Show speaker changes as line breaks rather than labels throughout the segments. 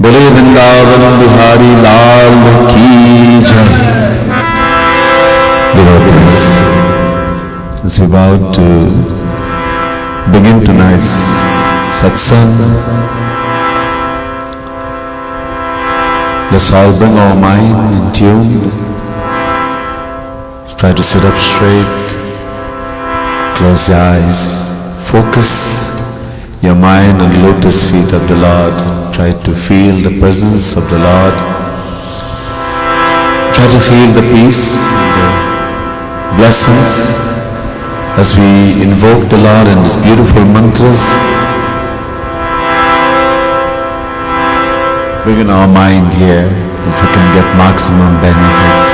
बोले वृंदावन बिहारी लाल की जय. Devotees, as we about to begin tonight's satsang, let's all bring our mind in tune. Let's try to sit up straight, close your eyes, focus your mind on lotus feet of the Lord. Try to feel the presence of the Lord. Try to feel the peace, the blessings as we invoke the Lord in these beautiful mantras. Bring in our mind here as we can get maximum benefit.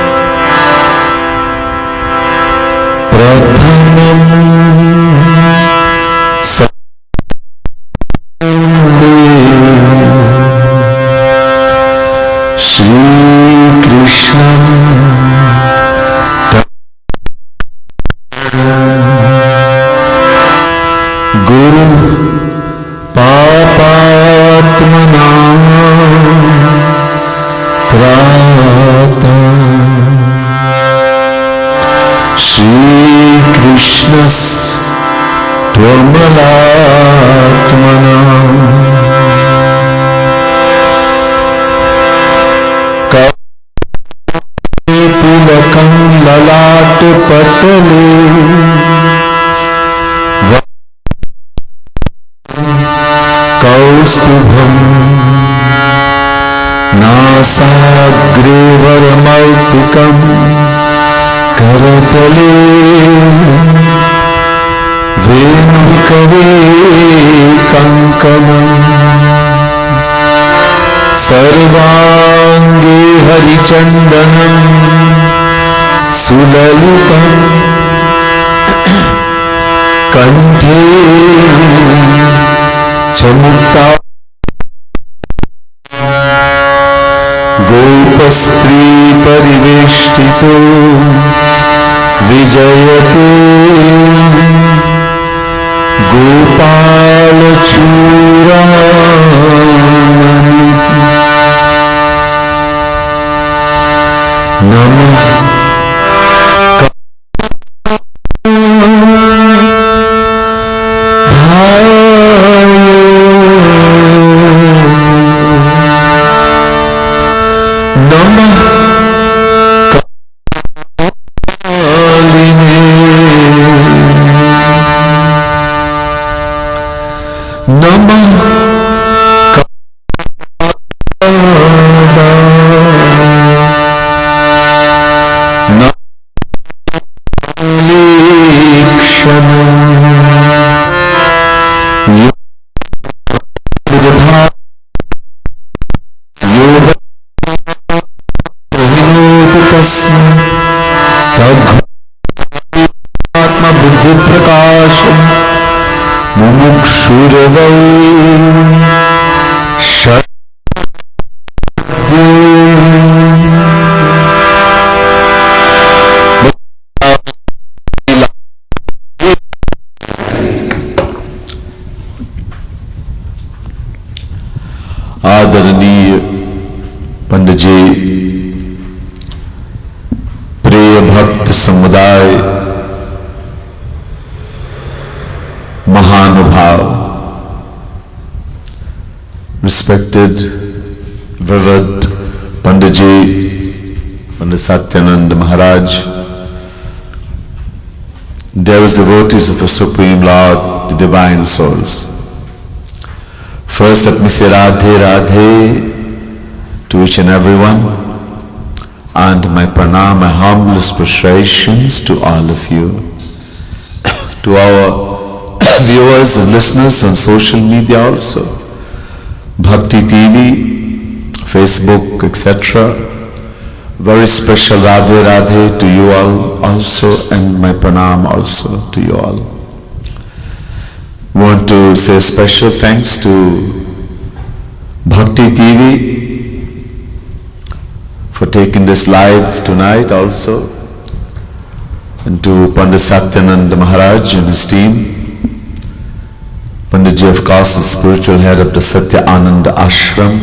Prathamam Shri Krishna Guru Papatmana Trata Shri Krishnas Twamalatmana Tilakam lalat patale Kaustubham Nasagrevarmaltikam Karatale Venukave Kankanam Sarvange Harichandanam Sulalitam Kanthe Chamukta Gopastri Pariveshtito Vijayate Gopala Churani Namah आदरणीय पंडित जी, प्रिय भक्त समुदाय, महानुभाव, respected Reverend Pandit Ji, Pandit Satyanand Maharaj, dearest devotees of the Supreme Lord, the Divine Souls. First, let me say Radhe Radhe to each and everyone, and my pranam, my humblest prostrations to all of you. To our viewers and listeners on social media also, Bhakti TV, Facebook, etc. Very special Radhe Radhe to you all also, and my pranam also to you all. We want to say special thanks to Bhakti TV for taking this live tonight also, and to Pandit Satyanand Maharaj and his team. Pandit Ji, of course, is spiritual head of the Satya Ananda Ashram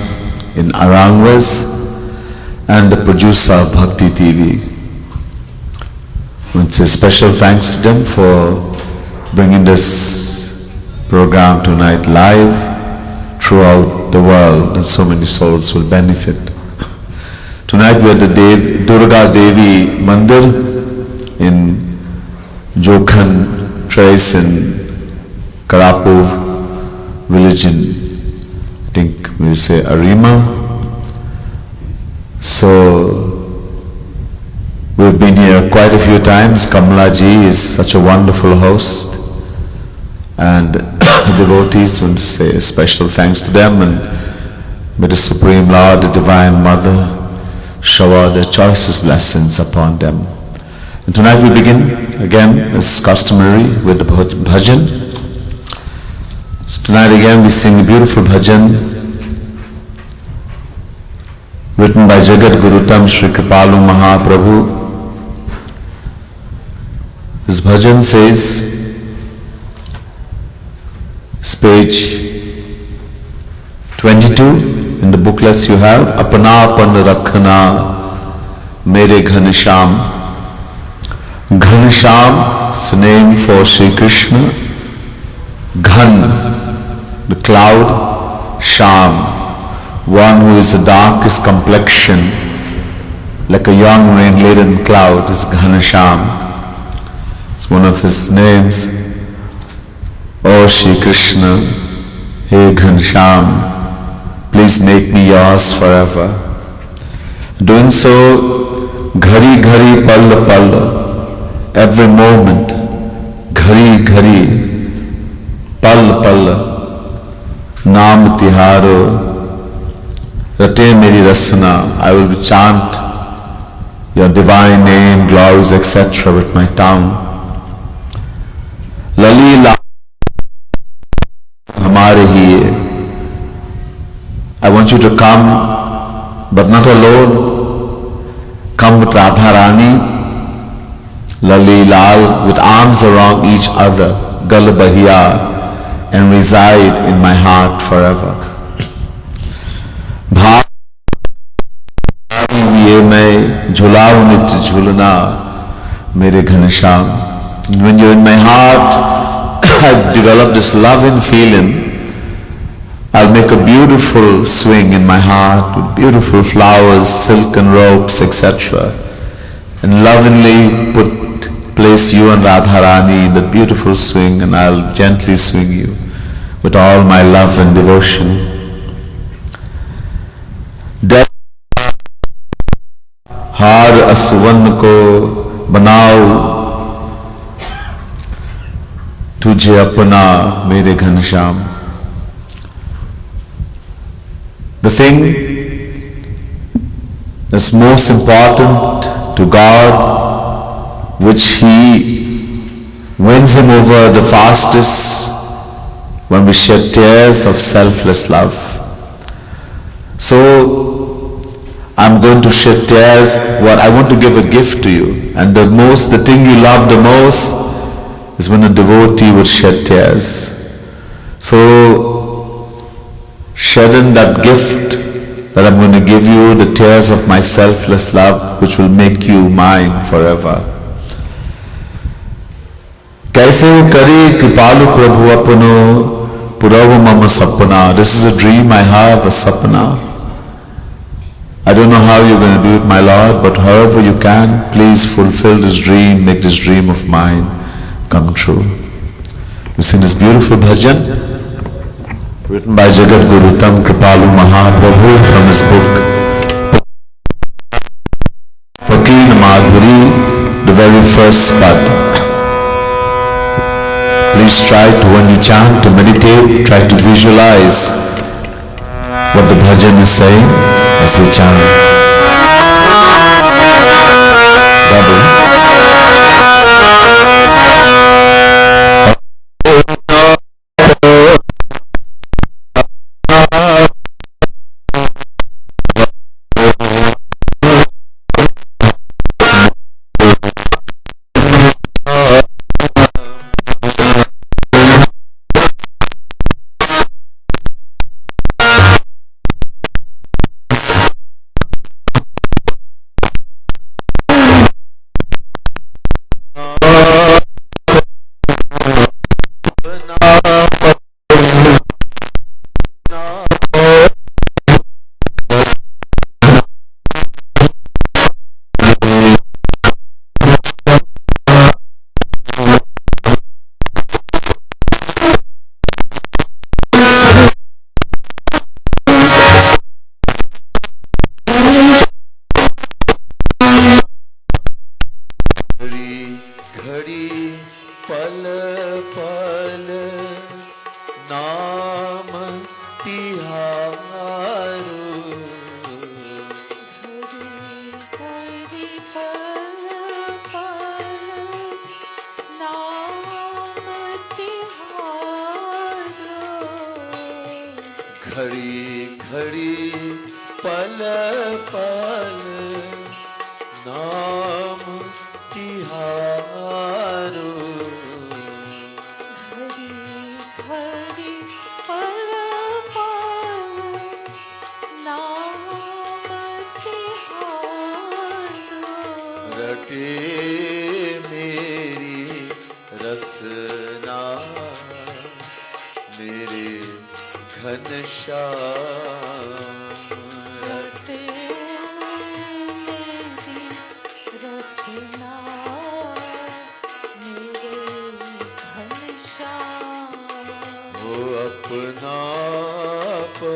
in Arangas, and the producer of Bhakti TV. I want to say special thanks to them for bringing this program tonight live throughout the world, and so many souls will benefit. Tonight we are at the Durga Devi Mandir in Jokhan Trace in Carapo village in, I think we say Arima. So we've been here quite a few times. Kamala ji is such a wonderful host, and devotees want to say a special thanks to them, and may the Supreme Lord, the Divine Mother, shower the choicest blessings upon them. And tonight we begin again as customary with the bhajan. So tonight again we sing a beautiful bhajan written by Jagat Gurutam Shri Kripalu Mahaprabhu. This bhajan says, it's page 22 in the booklets you have, Apana Apana Rakhana Mere Ghanasham. Ghanasham is the name for Sri Krishna. Ghan, the cloud. Sham, one who is the darkest complexion, like a young rain-laden cloud, is Ghanasham. It's one of his names. O Shri Krishna, Hey Ghanasham, please make me yours forever. Doing so, Ghari Ghari Palla Palla, every moment, Ghari Ghari, Palla Palla, Naam Tiharo, Rate Meri Rasana, I will chant your divine name, glories, etc. with my tongue. Lali La Hamare Hiye. I want you to come, but not alone. Come with Radharani, Lali Lal, with arms around each other, Galabahiya, and reside in my heart forever. Bhav ye mai jhulao nit jhulna mere Ghanasham. When you're in my heart, I've developed this loving feeling. I'll make a beautiful swing in my heart with beautiful flowers, silken ropes, etc. And lovingly place you and Radharani in the beautiful swing, and I'll gently swing you with all my love and devotion. हार असवन को बनाओ तुझे अपना मेरे Ghanshyam. The thing that's most important to God, which He wins Him over the fastest when we shed tears of selfless love. So I'm going to shed tears. What I want to give a gift to you, and the thing you love the most is when a devotee would shed tears. So shedding that gift that I'm going to give you, the tears of my selfless love, which will make you mine forever. Kaise kare kripalu prabhu apano puravu mama sapna. This is a dream I have, a sapna. I don't know how you're going to do it, my Lord, but however you can, please fulfill this dream, make this dream of mine come true. We sing this beautiful bhajan written by Jagat Guru Tam Kripalu Mahaprabhu from his book Fakir Madhuri, the very first Bata. Please try to, when you chant, to meditate, try to visualize what the bhajan is saying as we chant. Double. तिहारो घड़ी घड़ी पल पल नाम तिहारो
घड़ी घड़ी पल पल नाम तिहारो
रटे मेरी रसना मेरे घनश्याम
रटे मेरी रसना मेरे घनश्याम
हो अपनापन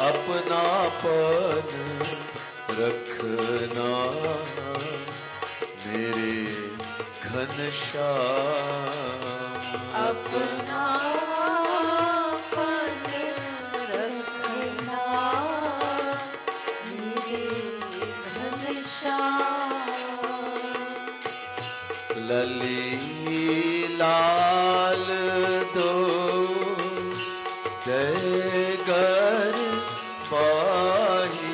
अपनापन रखना मेरे घनश्याम
अपनापन रखना मेरे घनश्याम
लली लाल दो जय गर पाही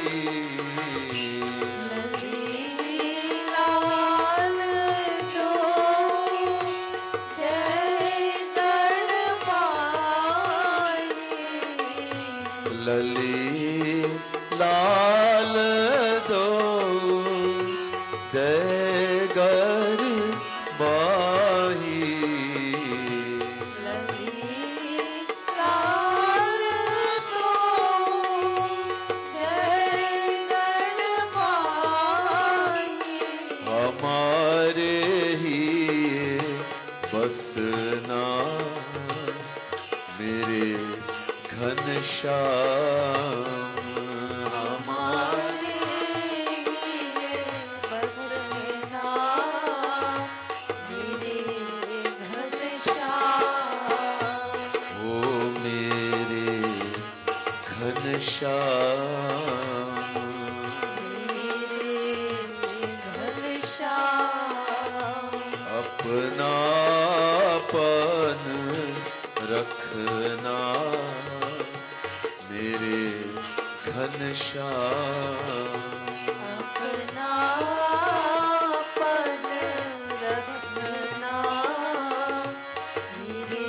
लली लाल दो जय गर बाही
लली लाल दो जय गर बाही
हमारे ही बसना मेरे घनश्याम
हमारे लिए बसना मेरे घनश्याम
ओ मेरे घनश्याम
मेरे घनश्याम
अपनापन रखना मेरे घनश्याम
अपनापन रखना मेरे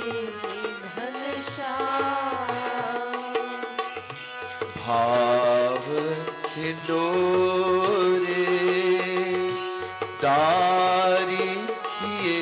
घनश्याम
भाव हिंडोरे तारी किए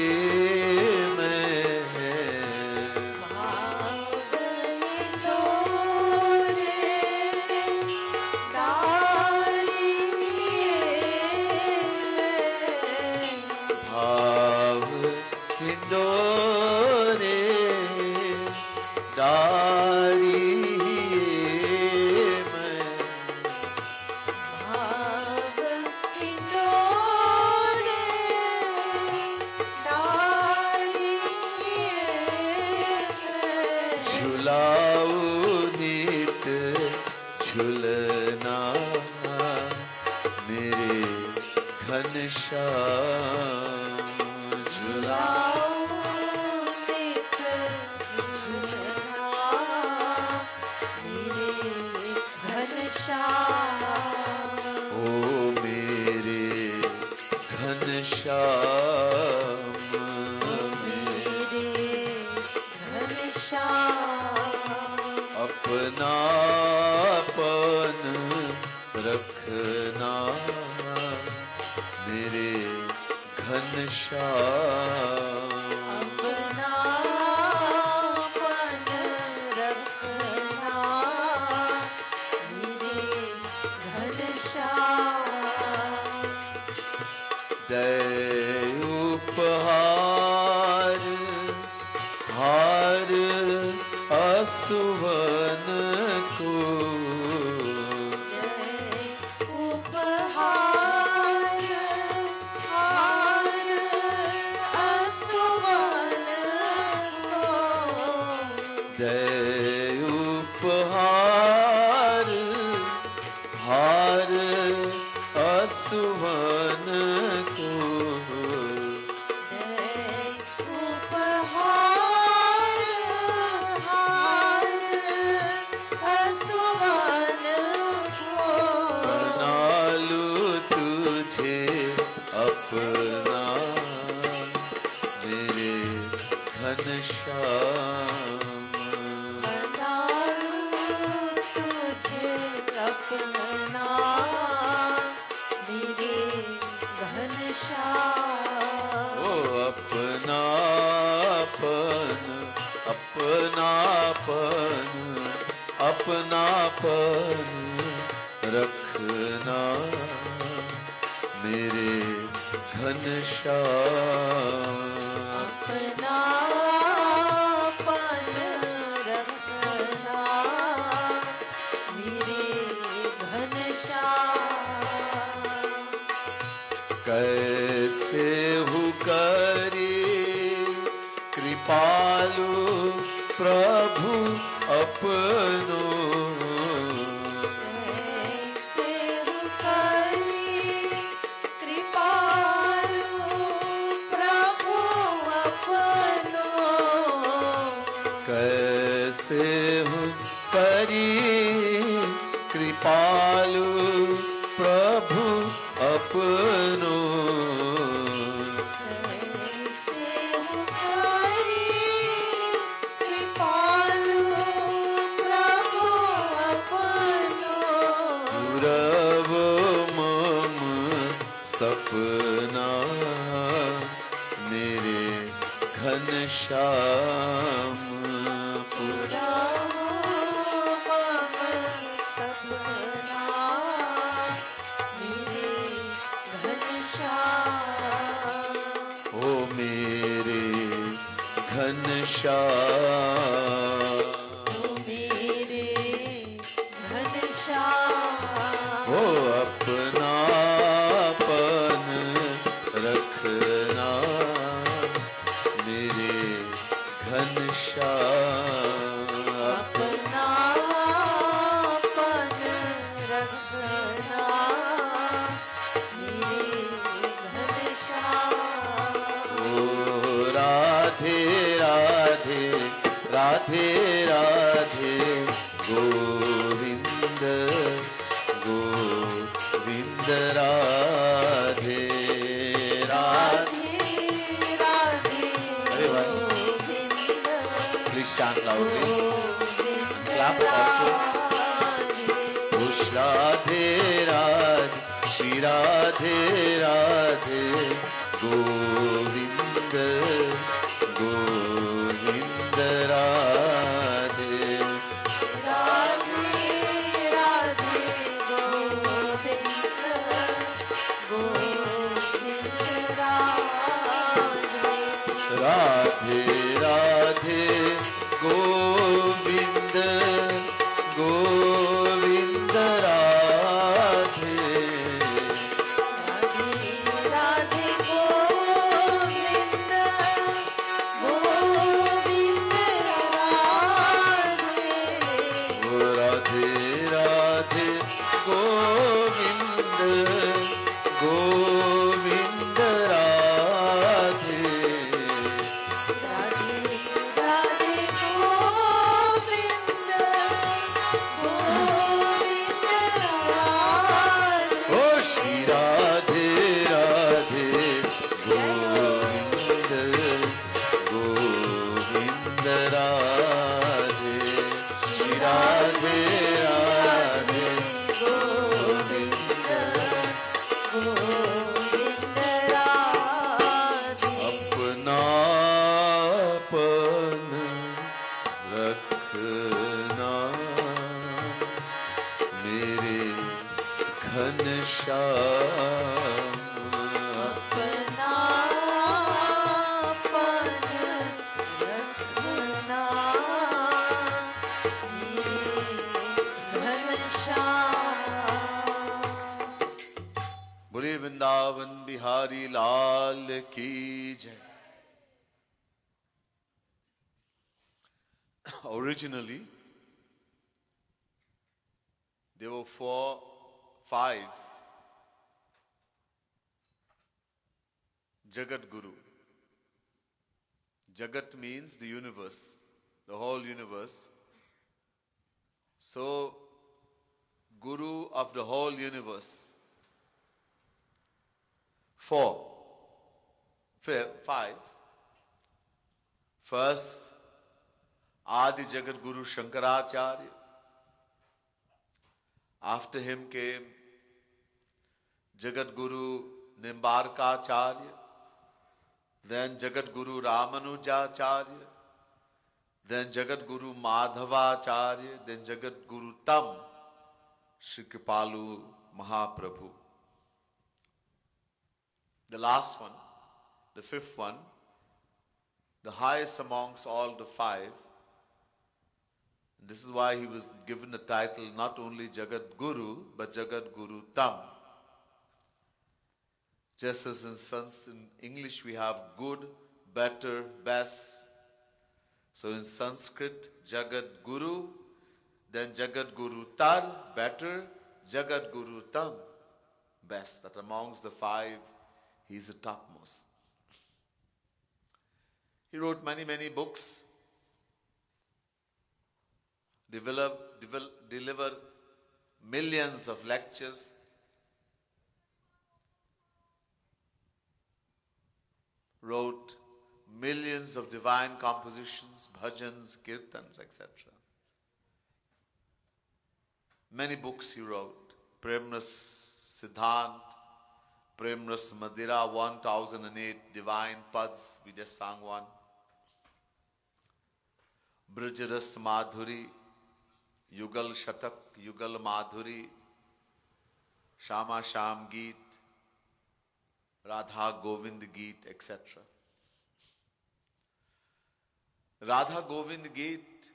झुलना मेरे घनश्याम झुलाओ
नित झुलना मेरे घनश्याम
ओ मेरे घनश्याम
मेरे घनश्याम
अपनापन रखना मेरे घनश्याम
अपनापन रखना मेरे घनश्याम
दय उपहार हार असुवन को
उपहार हार असुवन को
दे उपहार हार असुवन को
उपहार हार असुवन को
नालू तुझे अपना मेरे घनश्याम
तुझे अपना मेरे घनश्याम
ओ अपनापन अपनापन अपनापन रखना मेरे घनश्याम
अपनापन रखना मेरे घनश्याम
कैसे हूँ करी कृपालु प्रभु अपनो
कैसे हूँ करी कृपालु प्रभु अपनो
कैसे हूँ करी कृपालु प्रभु अपनो
कैसे हूँ करी कृपालु प्रभु अपनो
दुरव मम सपना मेरे घनश्याम ओ मेरे घनश्याम ओ अपनापन रखना मेरे घनश्याम
अपनापन रखना मेरे घनश्याम
ओ राधे राधे राधे राधे गोविंद गोविंद राधे राधे
राधे
अरे वाह
Govind
please chant loudly clap also Radhe Radhe Shri Radhe Radhe Govind Govind Radhe
Radhe Radhe Govind Govind Radhe
Radhe Radhe Govind Govind Radhe
Radhe Radhe Govind Govind Radhe
ओ राधे राधे गोविंद गोविंद राधे
राधे राधे गोविंद गोविंद राधे
ओ श्री राधे राधे गोविंद गोविंद राधे श्री राधे राधे
गोविंद गोविंद राधे
अपनापन रखना मेरे घनश्याम
अपनापन रखना मेरे घनश्याम
बोले वृंदावन बिहारी लाल की जय। Originally, there were 5 Jagat Guru. Jagat means the universe, the whole universe. So, Guru of the whole universe. 5. First, Adi Jagat Guru Shankaracharya. After him came Jagat Guru Nimbarkacharya. Then Jagat Guru Ramanujacharya. Then Jagat Guru Madhavacharya. Then Jagat Guru Tam Shri Kripalu Mahaprabhu. The last one, the 5th one, the highest amongst all the 5. This is why he was given the title not only Jagat Guru, but Jagat Guru Tam. Just as in English we have good, better, best. So in Sanskrit, Jagat Guru, then Jagat Guru Tar, better, Jagat Guru Tam, best. That amongst the 5, he is the topmost. He wrote many books, delivered millions of lectures, wrote millions of divine compositions, bhajans, kirtans, etc. Many books he wrote. Premras Siddhant, Premras Madira, 1008 divine pads, we just sang one. Brijaras Madhuri, Yugal Shatak, Yugal Madhuri, Shama Sham Geet, Radha Govind Geet, etc. Radha Govind Geet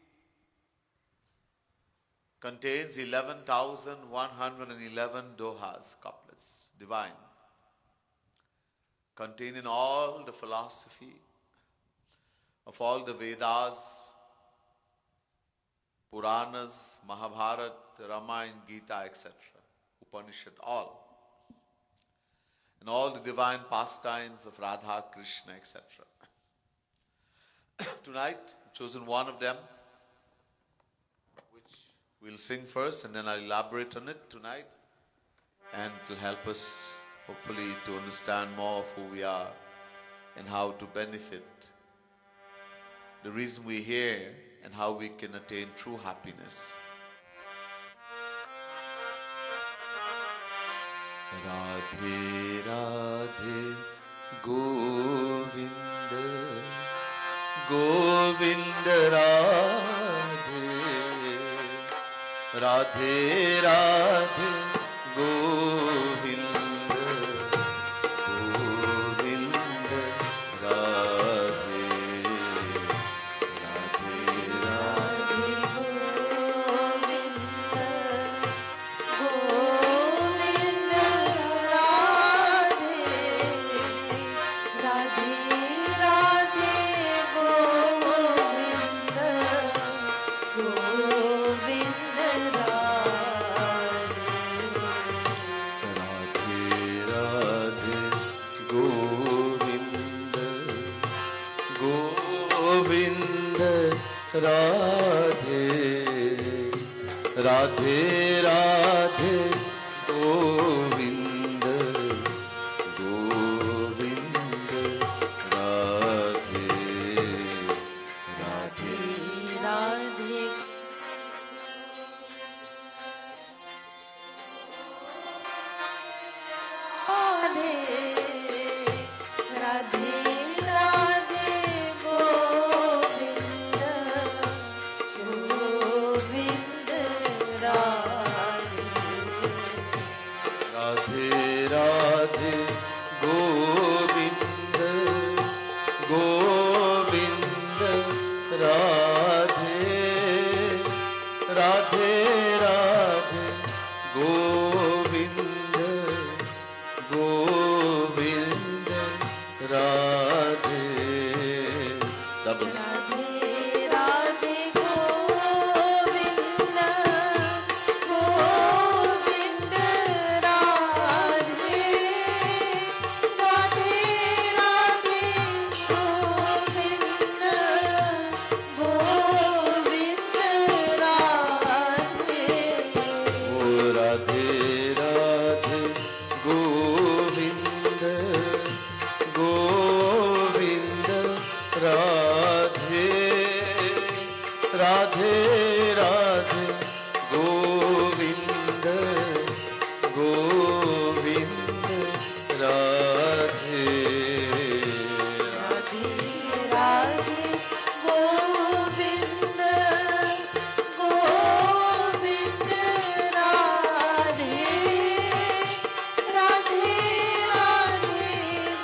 contains 11,111 dohas, couplets, divine, containing all the philosophy of all the Vedas, Puranas, Mahabharata, Ramayana, Gita, etc. Upanishad, all. And all the divine pastimes of Radha, Krishna, etc. Tonight, I've chosen one of them, which we'll sing first and then I'll elaborate on it tonight. And it will help us, hopefully, to understand more of who we are and how to benefit, the reason we're here, and how we can attain true happiness. Radhe Radhe Govinda Govinda Radhe Radhe Radhe Govinda Govinda Radhe Radhe Radhe Radhe Govinda Govinda Radhe Radhe Radhe Radhe Radhe Govinda Govinda Radhe Radhe Govinda Govinda Radhe Radhe Radhe Govinda Govinda Radhe. Double. Radhe Radhe Govinda Radhe Radhe Govind Govind Radhe
Radhe Radhe Govind Govind Radhe Radhe Radhe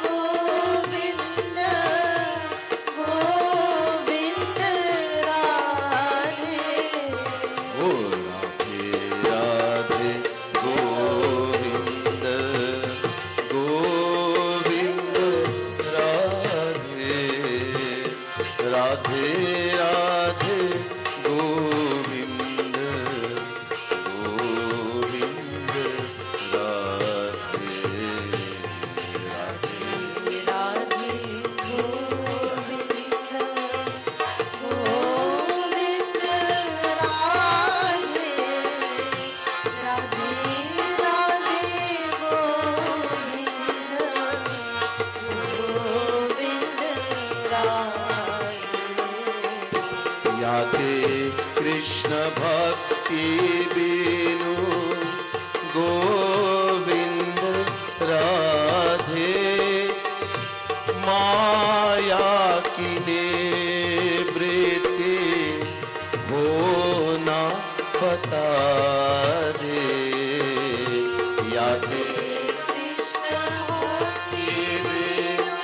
Govind Govind Radhe
Oh Radhe Radhe Govind Govind Radhe Radhe Radhe Govind Govind Radhe
Radhe Govind Govind Radhe Radhe Radhe Govind Radhe
Yate Krishna Bhakti Binu Govind Radhe Maya ki Nivritti hona bata de Yate
Krishna Bhakti Binu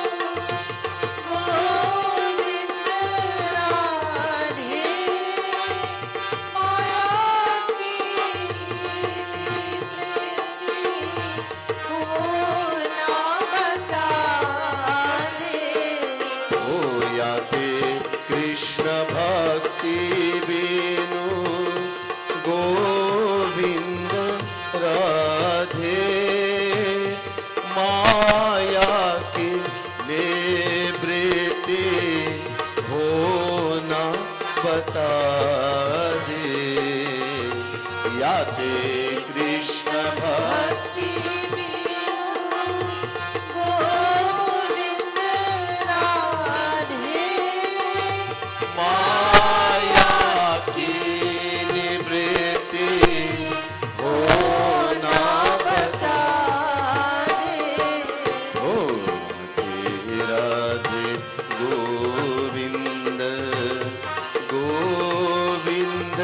Govind Radhe Maya ki Nivritti hona bata de
Oh Yate Krishna Bhakti Binu Govind Radhe Maya ki Nivritti hona bata de Yate Krishna Bhakti
Bhakti Binu Govind Radhe
Maya ki Nivritti hona
bata de
Oh Radhe Radhe Govind Govind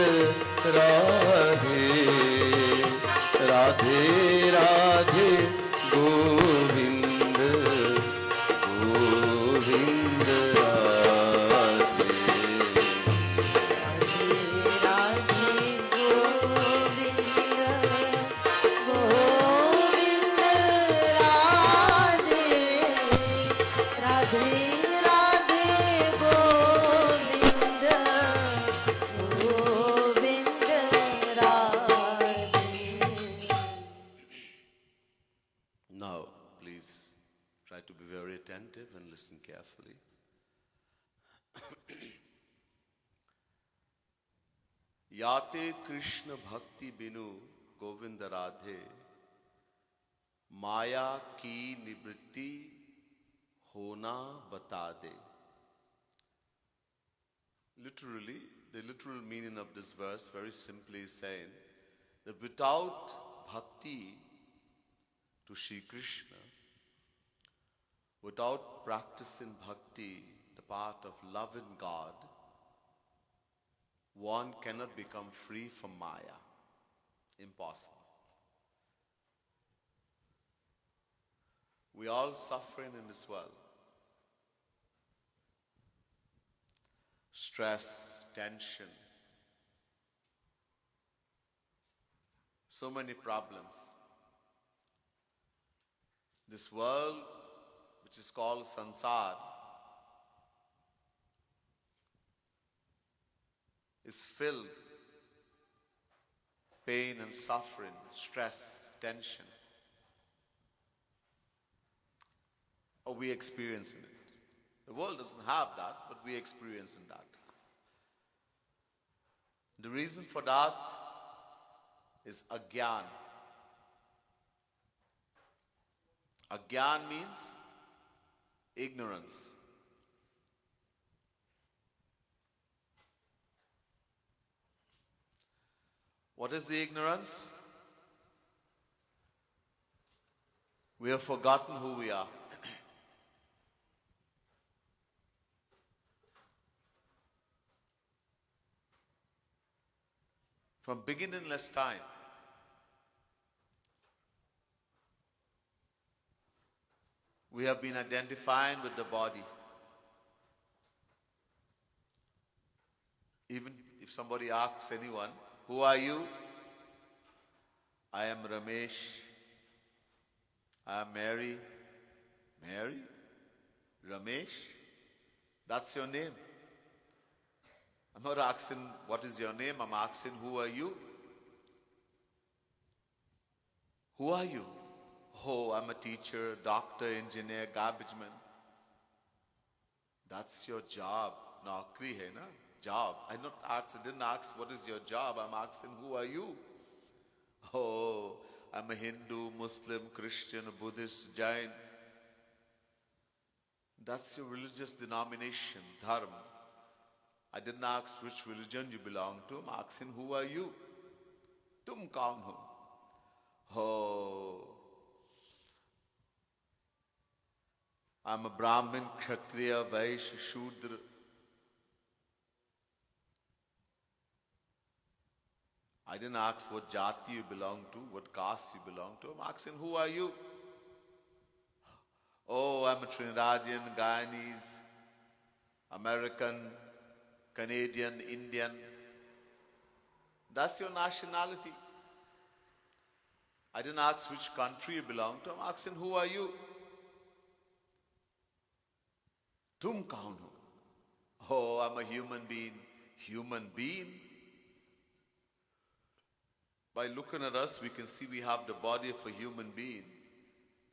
Radhe Radhe Radhe Govind Govind Radhe
Radhe Govind Govind Radhe Radhe Radhe Govind Govind Radhe
Now, please try to be very attentive and listen carefully. Yate Krishna Bhakti Binu Govind Radhe Maya ki Nivritti hona bata de. Literally, the literal meaning of this verse very simply is saying that without bhakti to Shri Krishna, without practicing bhakti, the path of loving God, one cannot become free from Maya. Impossible. We all suffering in this world. Stress, tension, so many problems. This world, which is called sansar, is filled pain and suffering, stress, tension. Or we experience it. The world doesn't have that, but we experience in that. The reason for that is agyan. Agyan means ignorance. What is the ignorance? We have forgotten who we are. From beginningless time, we have been identifying with the body. Even if somebody asks anyone, who are you? I am Ramesh. I am Mary. Mary? Ramesh? That's your name. I'm not asking what is your name, I'm asking who are you? Who are you? Oh, I'm a teacher, doctor, engineer, garbage man. That's your job. Naukri hai na? Job. I didn't ask what is your job, I'm asking who are you? Oh, I'm a Hindu, Muslim, Christian, Buddhist, Jain. That's your religious denomination, dharma. I didn't ask which religion you belong to. I'm asking who are you? Tum kaun ho? Oh, I'm a Brahmin, Kshatriya, Vaishya, Shudra. I didn't ask what jati you belong to, what caste you belong to. I'm asking who are you? Oh, I'm a Trinidadian, Guyanese, American, Canadian, Indian. That's your nationality. I didn't ask which country you belong to. I'm asking who are you? Tum kaun ho? Oh, I'm a human being. Human being? By looking at us, we can see we have the body of a human being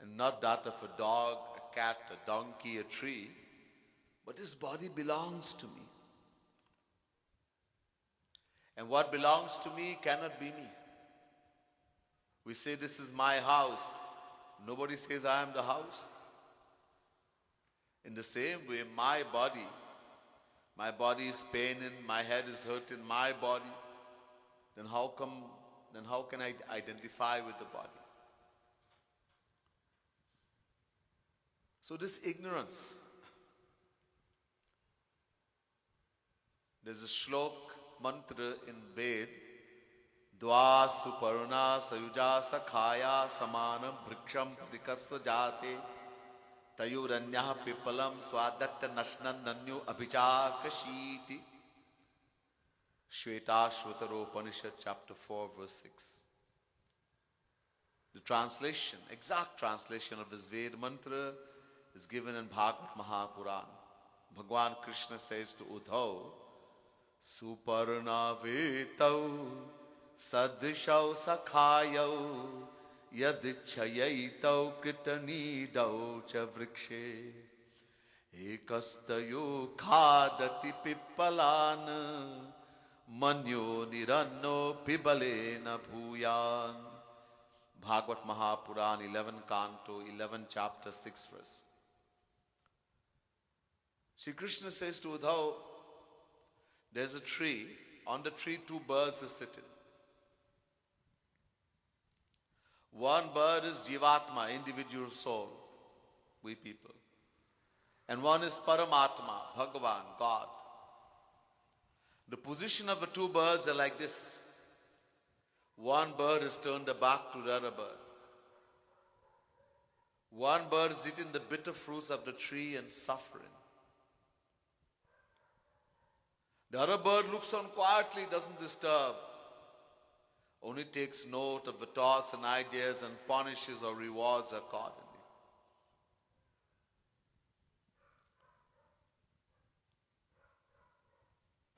and not that of a dog, a cat, a donkey, a tree. But this body belongs to me. And what belongs to me cannot be me. We say this is my house. Nobody says I am the house. In the same way, my body is paining, my head is hurting, my body. Then how can I identify with the body? So this ignorance. There's a shlok mantra in Ved. Dva suparna sayuja sakhaya samanam briksham pradikasya jate tayuranyah pipalam swadatya nashnan nanyu abhichakashiti. Shvetashvatara Upanishad chapter 4 verse 6. The translation, exact translation of this Ved mantra is given in Bhagavad Mahapuran. Bhagwan Krishna says to Uddhav, Suparna vetau sadrishau sakhayau yadichayaitau kritanidau cha vrikshe ekastayo khadati pippalana manyo niranno pibalena bhuyan. Bhagavad Mahapuran, 11 canto, 11 chapter, 6 verse. Shri Krishna says to Uddhav, there's a tree, on the tree 2 birds are sitting. One bird is Jivatma, individual soul, we people. And one is Paramatma, Bhagavan, God. The position of the 2 birds are like this. One bird is turned back to the other bird. One bird is eating the bitter fruits of the tree and suffering. The other bird looks on quietly, doesn't disturb. Only takes note of the thoughts and ideas and punishes or rewards accordingly.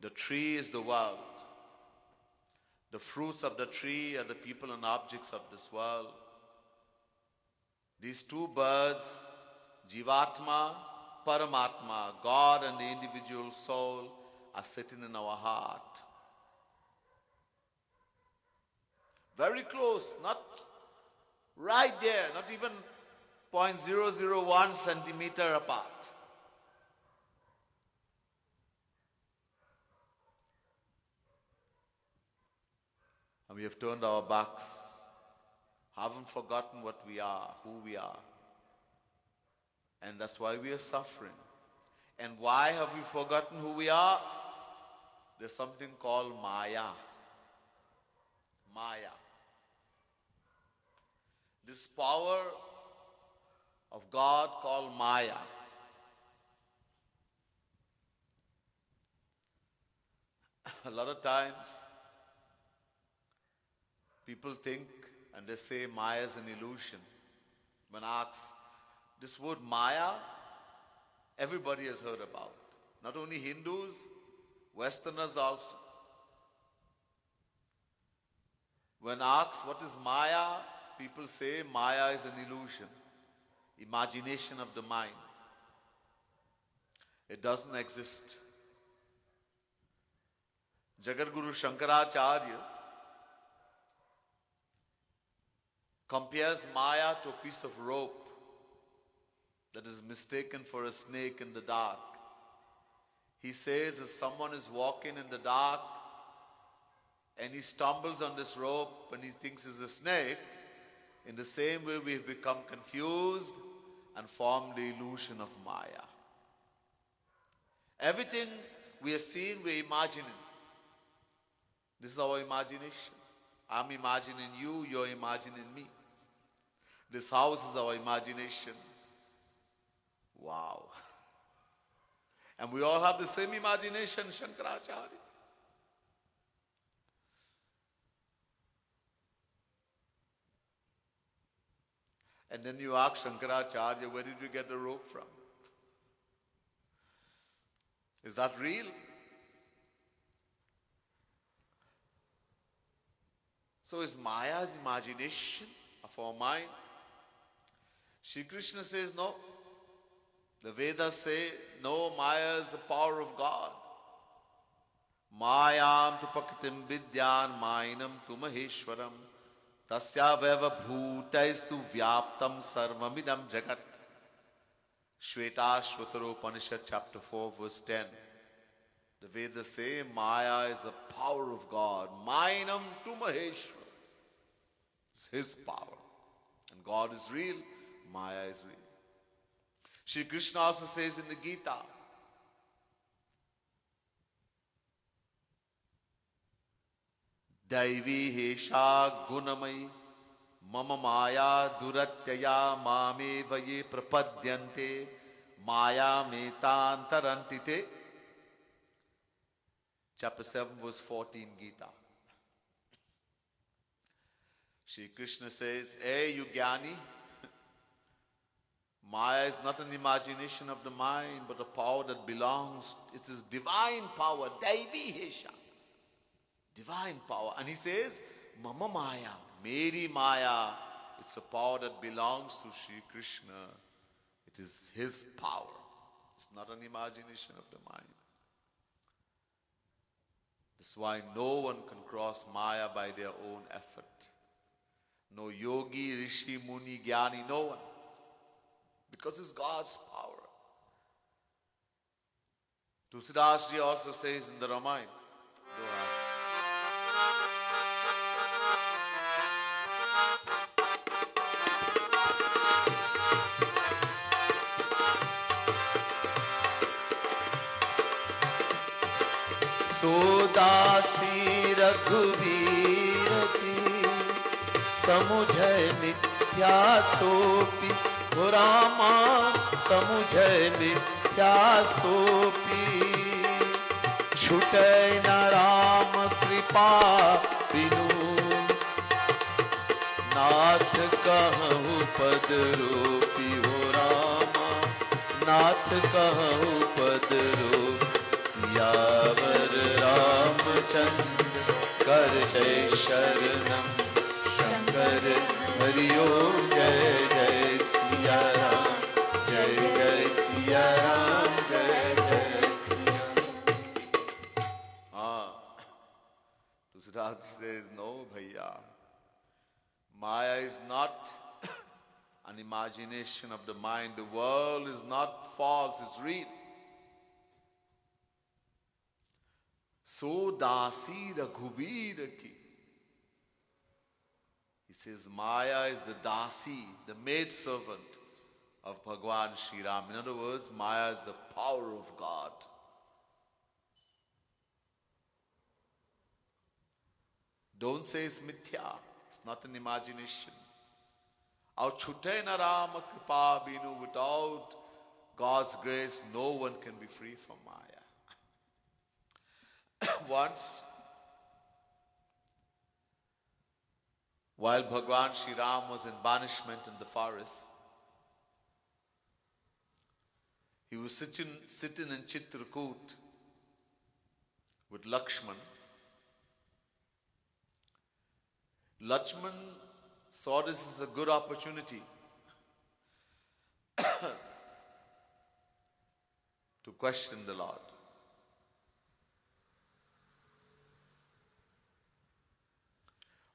The tree is the world. The fruits of the tree are the people and objects of this world. These 2 birds, Jivatma, Paramatma, God and the individual soul, are sitting in our heart. Very close, not right there, not even 0.001 centimeter apart. And we have turned our backs, haven't forgotten what we are, who we are. And that's why we are suffering. And why have we forgotten who we are? There's something called Maya. Maya. This power of God called Maya. A lot of times, people think and they say Maya is an illusion. When asked, this word Maya, everybody has heard about. Not only Hindus, Westerners also. When asked what is Maya, people say Maya is an illusion, imagination of the mind. It doesn't exist. Jagadguru Shankaracharya compares Maya to a piece of rope that is mistaken for a snake in the dark. He says if someone is walking in the dark and he stumbles on this rope and he thinks it's a snake, in the same way we have become confused and formed the illusion of Maya. Everything we are seeing, we are imagining. This is our imagination. I'm imagining you, you're imagining me. This house is our imagination. Wow. And we all have the same imagination, Shankaracharya. And then you ask Shankaracharya, where did you get the rope from? Is that real? So is Maya's imagination of our mind? Shri Krishna says no. The Vedas say no, Maya is the power of God. Mayam tu pakitim vidyan mainam tu Maheshwaram tasya veva bhutaistu vyaptam sarvamidam jagat. Shvetashvatara Upanishad chapter 4 verse 10. The Vedas say Maya is the power of God. Mainam tu Maheshwaram. It's His power. And God is real, Maya is real. Shri Krishna also says in the Gita, Devi hesha gunamai mama maya duratyaya mame vaye prapadyante maya metantarantite. Chapter 7 verse 14 Gita. Shri Krishna says, hey you Jnani, Maya is not an imagination of the mind, but a power that belongs, it is divine power, Devi Hesha. Divine power. And he says, Mama Maya, Meri Maya, it's a power that belongs to Shri Krishna. It is His power. It's not an imagination of the mind. That's why no one can cross Maya by their own effort. No yogi, rishi, muni, jnani, no one. Because it's God's power. Tulsidas ji also says in the Ramayana. Go ahead. सोदासी रघुवीर की समुझय मिथ्या सोपी हो रामा समुझय मिथ्या सोपी छुटै न राम कृपा बिनु नाथ कहूँ पद रूपी हो रामा नाथ कहूँ पद रूपी सियावर रामचंद्र कर जय शरणम शंकर हरिओ जय जय सिया राम जय जय सिया राम जय जय Siya Tulsidas says no bhaiya, Maya is not an imagination of the mind. The world is not false, it's real. So dasi raghubir ki. He says Maya is the dasi, the maidservant of Bhagwan Shri Ram. In other words, Maya is the power of God. Don't say it's mithya. It's not an imagination. Our chutena Rama Kripa Binu, without God's grace, no one can be free from Maya. Once, while Bhagwan Shri Ram was in banishment in the forest, he was sitting in Chitrakoot with Lakshman. Lakshman saw this as a good opportunity to question the Lord.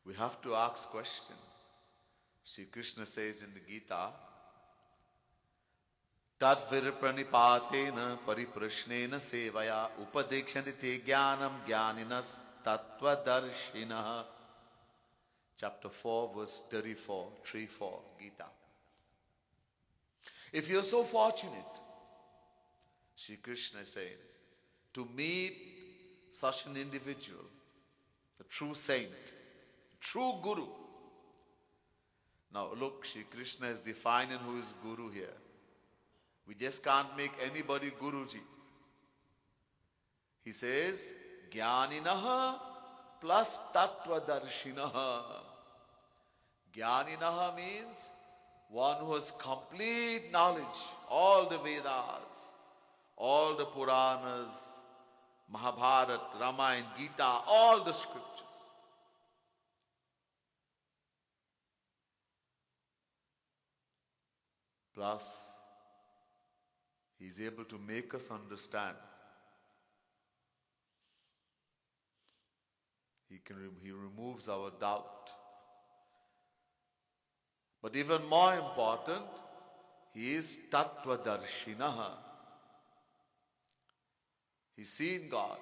We have to ask question. Sri Krishna says in the Gita, Tad virpranipatena pariprashnena sevaya upadekshante te jnanam jnaninas tattvadarshinaha. Chapter 4, verse 34, 3-4, Gita. If you're so fortunate, Sri Krishna is saying, to meet such an individual, a true saint, true guru. Now look, Sri Krishna is defining who is guru here. We just can't make anybody Guruji. He says, Jnaninaha plus Tattvadarshinaha. Jnaninaha means one who has complete knowledge, all the Vedas, all the Puranas, Mahabharata, Ramayana, Gita, all the scriptures. Plus, he is able to make us understand. He removes our doubt. But even more important, he is Tattvadarshinaha. He's seen God.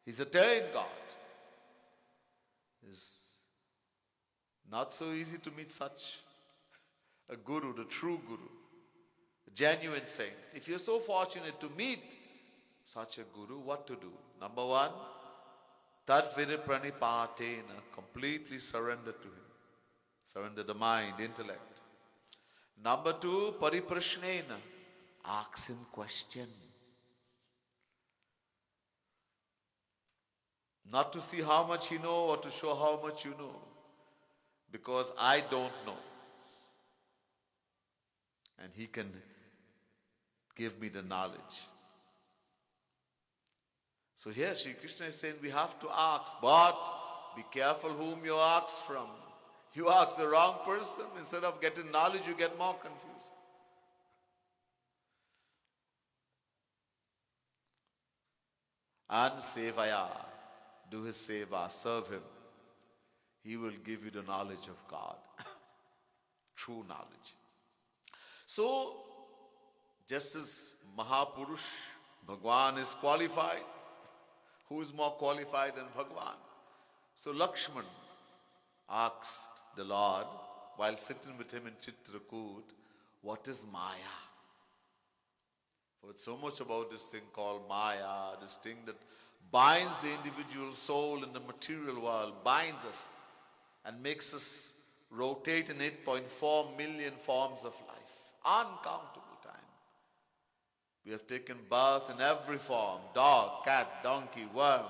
He's attained God. It's not so easy to meet such a guru, the true guru, a genuine saint. If you're so fortunate to meet such a guru, what to do? Number one, Tadviripranipatena, completely surrender to him. Surrender the mind, intellect. Number two, Pariprashnena, ask him question. Not to see how much you know or to show how much you know. Because I don't know. And he can give me the knowledge. So here Sri Krishna is saying we have to ask, but be careful whom you ask from. You ask the wrong person, instead of getting knowledge, you get more confused. And sevaya, do his seva, serve him. He will give you the knowledge of God. True knowledge. So, just as Mahapurush, Bhagwan is qualified, who is more qualified than Bhagwan? So Lakshman asked the Lord, while sitting with him in Chitrakoot, what is Maya? For it's so much about this thing called Maya, this thing that binds the individual soul in the material world, binds us and makes us rotate in 8.4 million forms of life. Uncountable time. We have taken birth in every form: dog, cat, donkey, worm,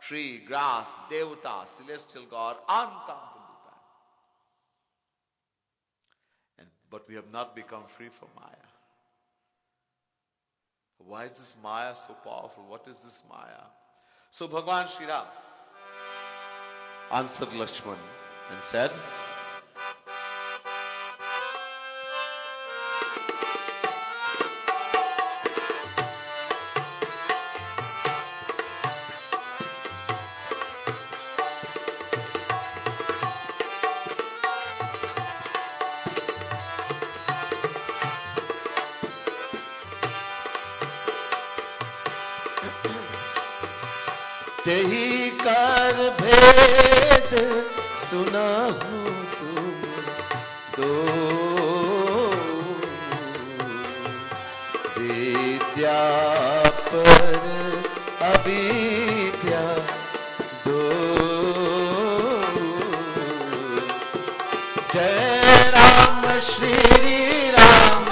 tree, grass, devata, celestial God, uncountable time. But we have not become free from Maya. Why is this Maya so powerful? What is this Maya? So Bhagwan Shri Ram answered Lakshman and said, तेहि कर भेद सुनहु तुम दो विद्या पर अविद्या दो जय राम श्री राम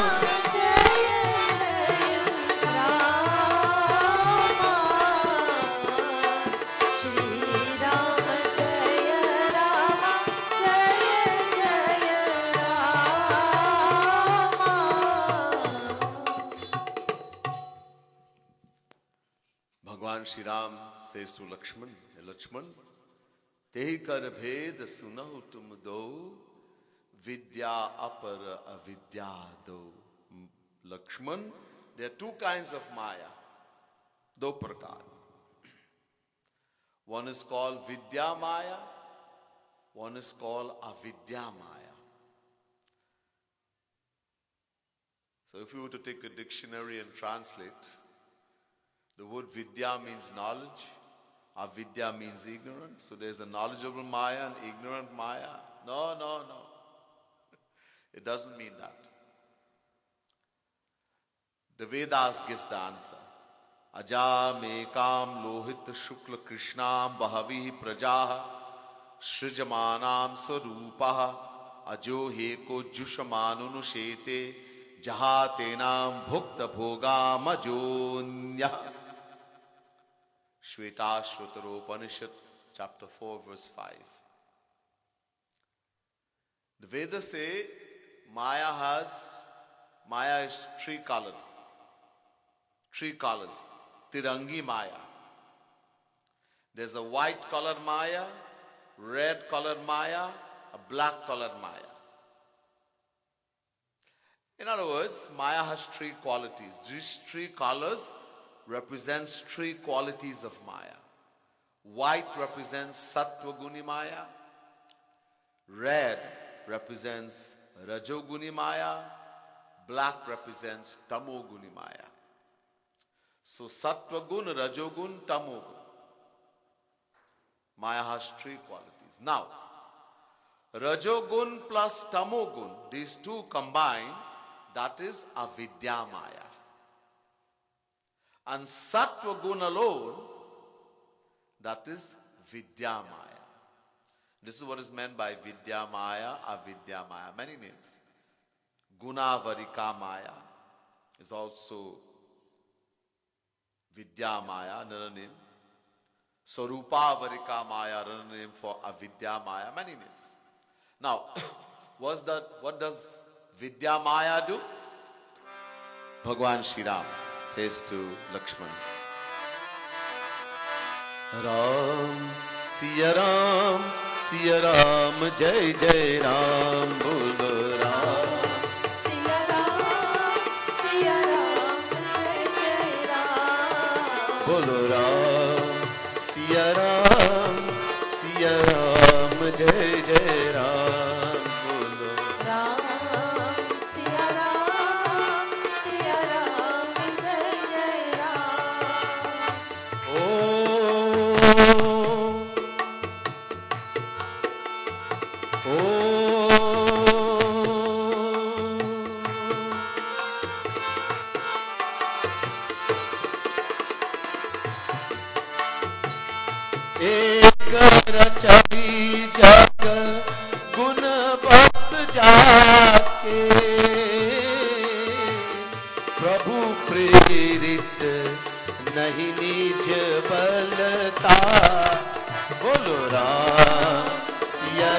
भगवान Shri Ram says to Lakshman, Lakshman, तेहि कर भेद सुनहु तुम दो विद्या अपर अविद्या दो. Lakshman, there are two kinds of Maya, दो प्रकार. One is called Vidya Maya, one is called Avidya Maya. So if you were to take a dictionary and translate, the word Vidya means knowledge, Avidya means ignorance. So there's a knowledgeable Maya and ignorant Maya. No. It doesn't mean that. The Vedas gives the answer. Ajam ekam lohit shukla krishnam bahavi prajaha srijamanam swarupah ajo heko jushamanunu shete jahatenam bhukta bhogam ajonya. Shvetashvatara chapter 4 verse 5. The Vedas say Maya is three colored. Three colors. Tirangi Maya. There's a white colored Maya, red colored Maya, a black colored Maya. In other words, Maya has three qualities. These three colors represents three qualities of Maya. White represents Sattva Guni Maya. Red represents Rajoguni Maya. Black represents Tamoguni Maya. So Sattva Gun, Rajogun, Tamogun. Maya has three qualities. Now, Rajogun plus Tamogun, these two combined, that is Avidya Maya. And Sattva Gun alone, that is Vidya Maya. This is what is meant by Vidya Maya, Avidya Maya. Many names. Gunavarika Maya is also Vidya Maya, another name. Sarupa Varika Maya, another name for Avidya Maya. Many names. Now, what does Vidya Maya do? Bhagwan Shri Ram says to Lakshman, Ram, Siya Ram, Jai Jai Ram, Bolo Ram.
Siya Ram, Jai Jai Ram.
Bolo Ram, Siya Ram, Jai Jai Ram, Bolo
Ram, Siya Ram, Jai Jai Ram.
एक रचई जग गुण बस जाके प्रभु प्रेरित नहीं निज बलता. बोलो राम सिया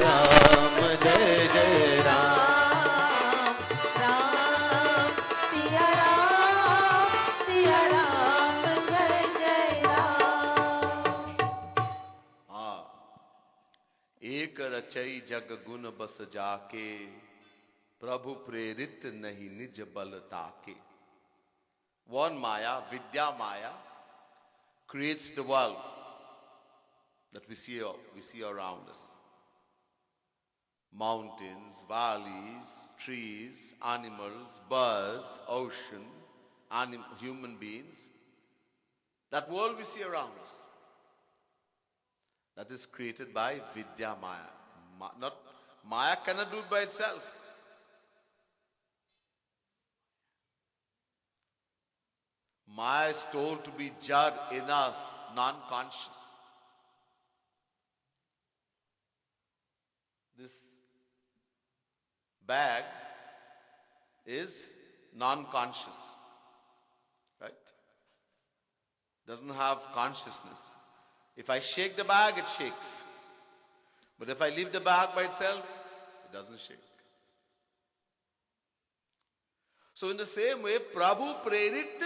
राम जय जय Ram.
Ram, Siya Ram, Jai Jai Ram.
एक रचई जग गुण बस जाके प्रभु प्रेरित नहीं निज बल ताके. One Maya, Vidya Maya, creates the world that we see around us. Mountains, valleys, trees, animals, birds, ocean, human beings. That world we see around us.
That is created by Vidya Maya. Not Maya cannot do it by itself. Maya is told to be Jad, enough, non-conscious. This bag is non-conscious, right? Doesn't have consciousness. If I shake the bag, it shakes. But if I leave the bag by itself, it doesn't shake. So in the same way, Prabhu prerit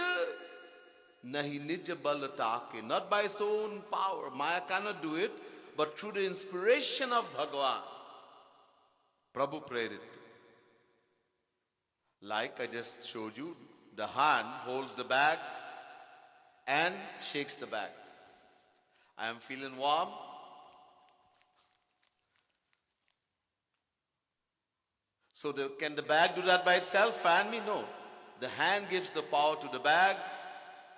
nahi nij bal taake, not by his own power. Maya cannot do it, but through the inspiration of Bhagavan, Prabhu prerit. Like I just showed you, the hand holds the bag and shakes the bag. I am feeling warm. So can the bag do that by itself? Fan me? No. The hand gives the power to the bag,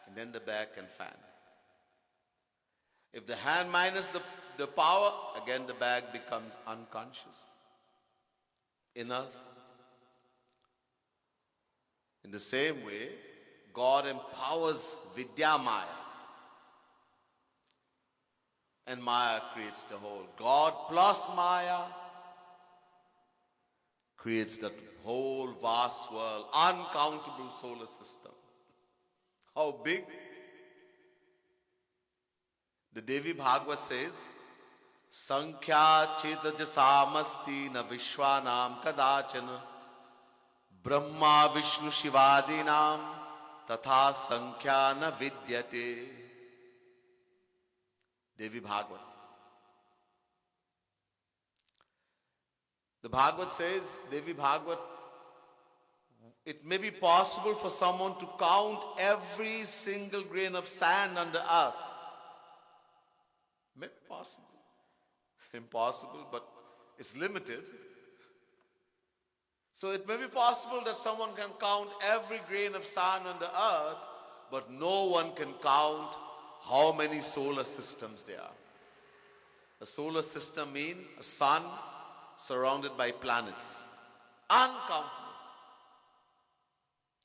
and then the bag can fan. If the hand minus the power, again the bag becomes unconscious. Enough. In the same way, God empowers Vidya Maya. And Maya creates the whole. God plus Maya creates that whole vast world, uncountable solar system. How big? The Devi Bhagavad says, Sankhya chetaj samasti na vishwanam kadachana Brahma Vishnu Shivadinam tatha sankhya na vidyate. Devi Bhagavad. The Bhagavad says, Devi Bhagavad, it may be possible for someone to count every single grain of sand on the earth. May be possible. Impossible, but it's limited. So it may be possible that someone can count every grain of sand on the earth, but no one can count how many solar systems there are. A solar system means a sun surrounded by planets. Uncountable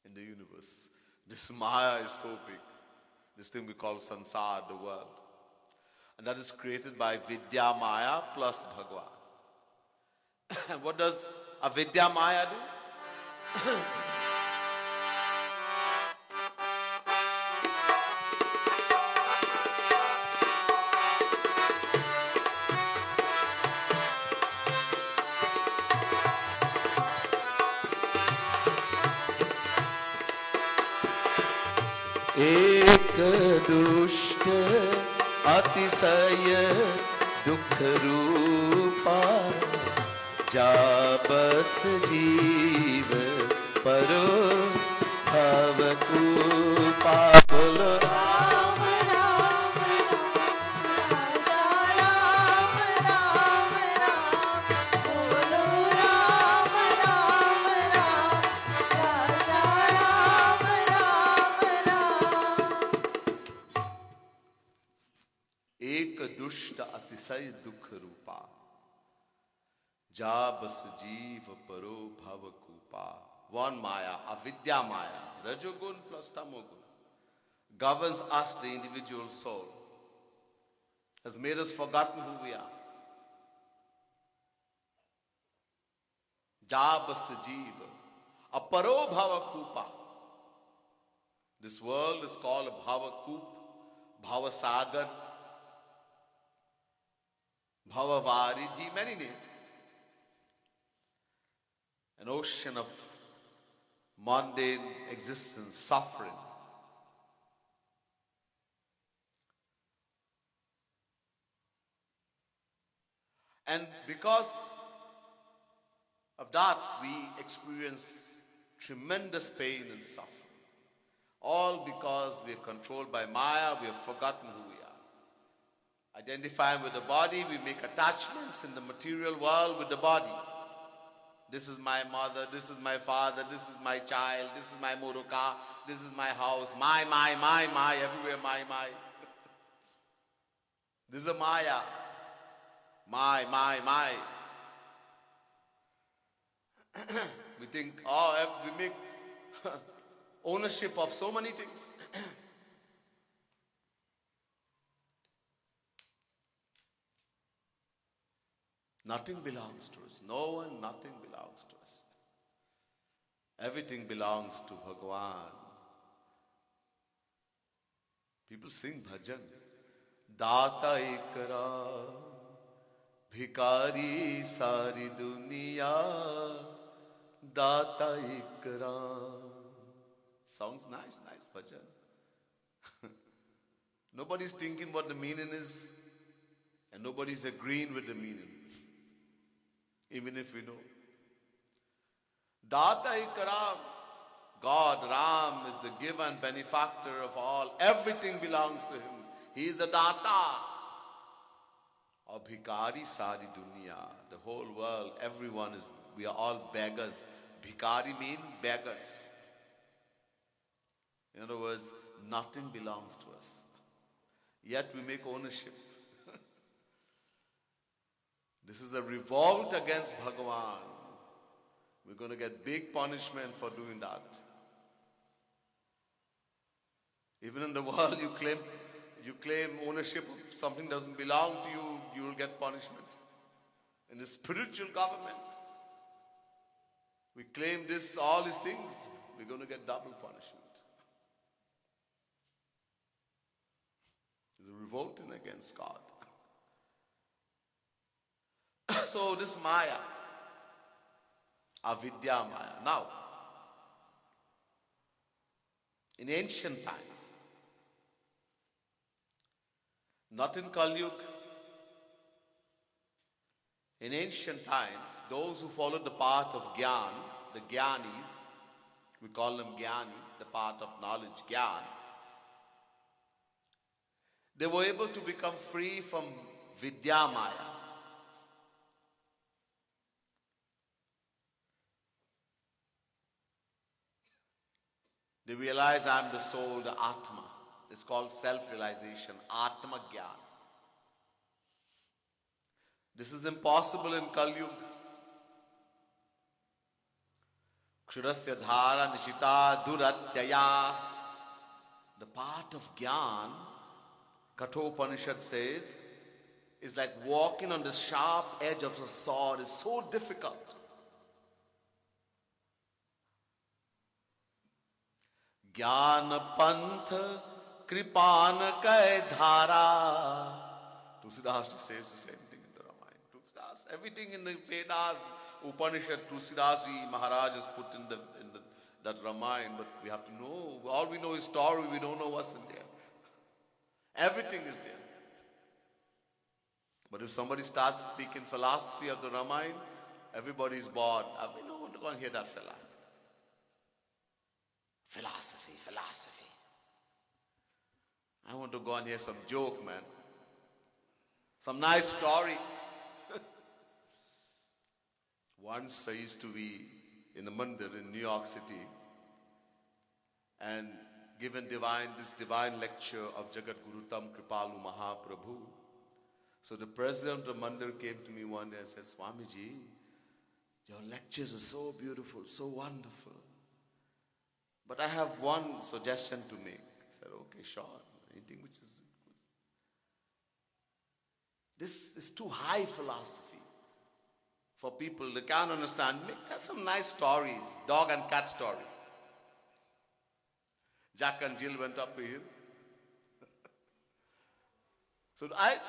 in the universe. This Maya is so big. This thing we call Sansar, the world. And that is created by Vidya Maya plus Bhagavan. And what does Avidya Maya do?
एक दुष्ट अतिशय दुख रूपा जा बस जीव परो भव कृपा बोलो
राम राम राजा राम राम राम बोलो राम राम राजा राम राम
एक दुष्ट अतिशय दुख रूपा जा बस जीव परो भव कूपा. One Maya, Avidya Maya, Rajogun plus Tamogun, governs us, the individual soul, has made us forgotten who we are. Ja bas jiva, aparo bhava koopa. This world is called a bhava koop, bhava sagar, bhava variji, many names. An ocean of mundane existence, suffering. And because of that, we experience tremendous pain and suffering. All because we are controlled by Maya, we have forgotten who we are. Identifying with the body, we make attachments in the material world with the body. This is my mother, this is my father, this is my child, this is my motor car, this is my house, my, everywhere my. This is a Maya. My. We think, we make ownership of so many things. Nothing belongs to us. No one, nothing belongs to us. Everything belongs to Bhagavan. People sing bhajan. Data ikara, bhikari sari duniya, Data ikara. Sounds nice bhajan. Nobody's thinking what the meaning is, and nobody's agreeing with the meaning, even if we know. Data ikara, God, Ram, is the giver and benefactor of all. Everything belongs to Him. He is the Data. Or Bhikari Sari Dunya. The whole world, everyone is, we are all beggars. Bhikari mean beggars. In other words, nothing belongs to us. Yet we make ownership. This is a revolt against Bhagavan. We're going to get big punishment for doing that. Even in the world, you claim ownership of something doesn't belong to you, you will get punishment. In the spiritual government, we claim all these things, we're going to get double punishment. It's a revolting against God. So this Maya, avidya Maya. Now, in ancient times, not in Kali Yuga, in ancient times, those who followed the path of Gyan, the Gyanis, we call them Gyani, the path of knowledge, Gyan, they were able to become free from Vidya Maya. They realize I am the soul, the Atma. It's called self-realization, Atma Gyan. This is impossible in Kali Yuga. Kshurasya dhara nishita duratyaya. The path of Gyan, Kathopanishad says, is like walking on the sharp edge of a sword. It's so difficult. Gyan pantha kripan kai dhara. Tulsidas says the same thing in the Ramayana. Tulsidas, everything in the Vedas, Upanishad, Tulsidas Maharaj has put in that Ramayana, but we have to know. All we know is story, we don't know what's in there. Everything is there. But if somebody starts speaking philosophy of the Ramayana, everybody is bored. We don't want to go and hear that fella. Philosophy. I want to go and hear some joke, man. Some nice story. Once I used to be in a Mandir in New York City and given this divine lecture of Jagat Guru Tam Kripalu Mahaprabhu. So the president of Mandir came to me one day and said, Swamiji, your lectures are so beautiful, so wonderful. But I have one suggestion to make. I said, okay, sure. Anything which is good. This is too high philosophy for people. They can't understand. Make some nice stories. Dog and cat story. Jack and Jill went up to him. So I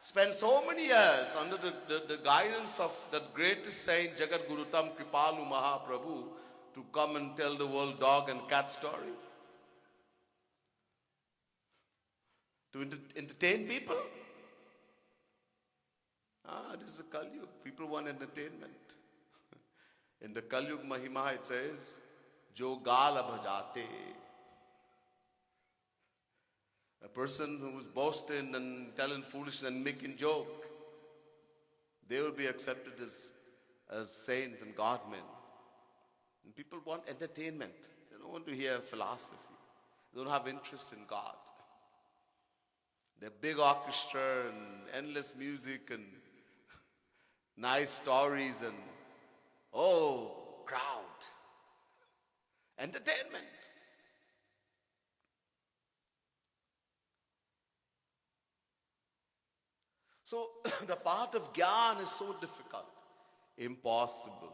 spent so many years under the guidance of that greatest saint, Jagat Guru Tam Kripalu Mahaprabhu, to come and tell the world dog and cat story? To entertain people? This is a Kali Yuga. People want entertainment. In the Kali Yuga Mahima it says, Jo gala bhajate. A person who is boasting and telling foolishness and making joke, they will be accepted as saints and godmen. And people want entertainment. They don't want to hear philosophy. They don't have interest in God. They're big orchestra and endless music and nice stories and, oh, crowd, entertainment. So the path of Gyan is so difficult, impossible.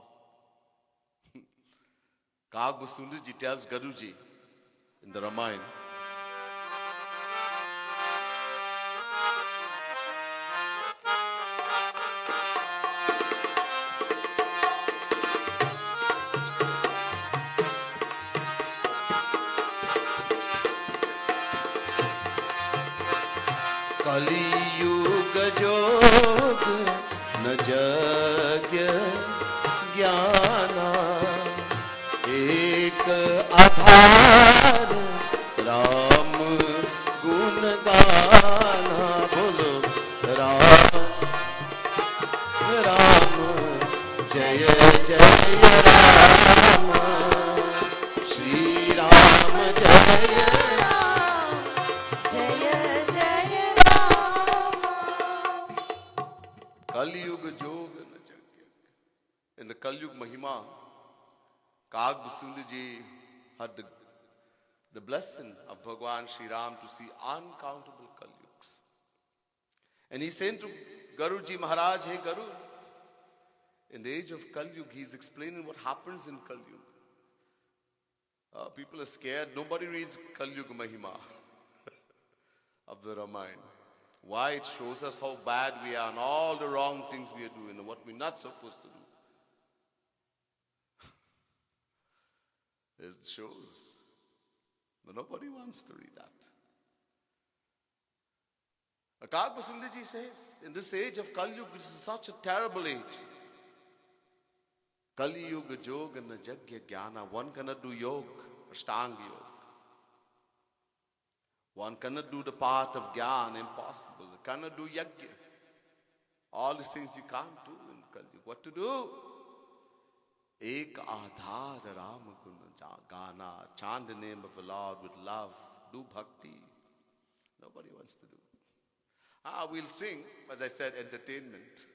Kagba Sundarji tells Garuji in the Ramayana, Kali Yuga Jog न जग्य ज्ञाना एक आधार राम गुण गाना बोलो राम राम जय जय राम श्री राम जय
राम जय जय राम
कलयुग जोग न जग्य. In the Kalyug Mahima, Kag Basundaji had the blessing of Bhagwan Sri Ram to see uncountable Kalyugs. And he said to Garuji Maharaj, hey Garu, in the age of Kalyug, he's explaining what happens in Kalyug. People are scared. Nobody reads Kalyug Mahima of the Ramayana. Why? It shows us how bad we are and all the wrong things we are doing and what we're not supposed to do. It shows. But nobody wants to read that. Akag Basundaji says, in this age of Kali Yuga, this is such a terrible age. Kali Yuga Yoga na Jagya Jnana. One cannot do yoga, Ashtanga yoga. One cannot do the path of Jnana, impossible. One cannot do Yagya. All these things you can't do in Kali Yuga. What to do? Ek Aadhar Ram Gana. Chant the name of the Lord with love. Do bhakti. Nobody wants to do. We'll sing, as I said, entertainment.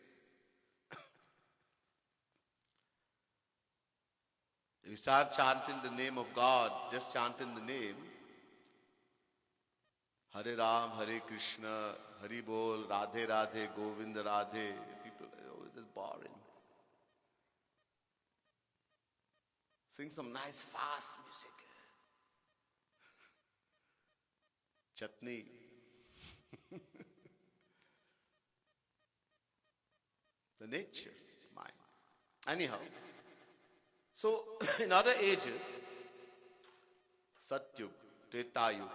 If you start chanting the name of God, just chanting the name, Hare Ram, Hare Krishna, Hari Bol, Radhe Radhe, Govind Radhe, people, it is boring. Sing some nice fast music. Chutney. The nature, mind. Anyhow, so in other ages, Satyug, Tretayug,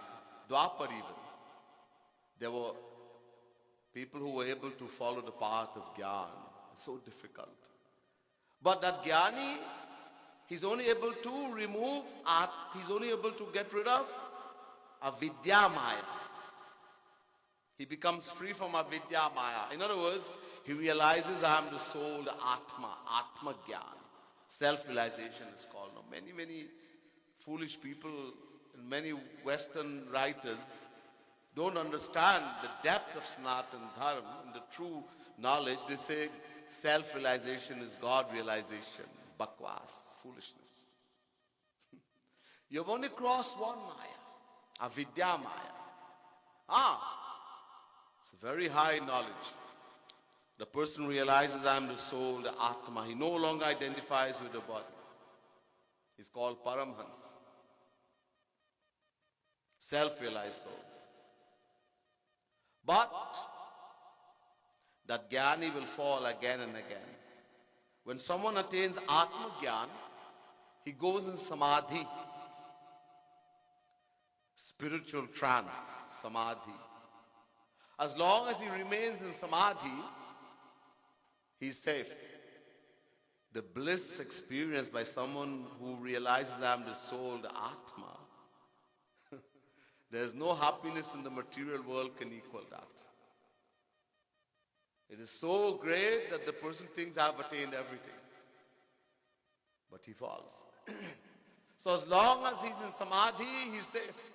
Dwapar even, there were people who were able to follow the path of Gyan. It's so difficult. But that Gyani, he's only able to remove, he's only able to get rid of avidya maya. He becomes free from avidya maya. In other words, he realizes I am the soul, the Atma Gyan. Self-realization is called. Now, many foolish people and many Western writers don't understand the depth of Sanatana Dharma and the true knowledge. They say self-realization is God realization. Bakwas, foolishness. You have only crossed one maya, avidya maya. It's a very high knowledge. The person realizes I am the soul, the Atma. He no longer identifies with the body. He's called Paramhans. Self-realized soul. But that Jnani will fall again and again. When someone attains Atma Gyan, he goes in Samadhi. Spiritual trance, Samadhi. As long as he remains in Samadhi, he's safe. The bliss experienced by someone who realizes I am the soul, the Atma, there's no happiness in the material world can equal that. It is so great that the person thinks I have attained everything. But he falls. So as long as he's in Samadhi, he's safe.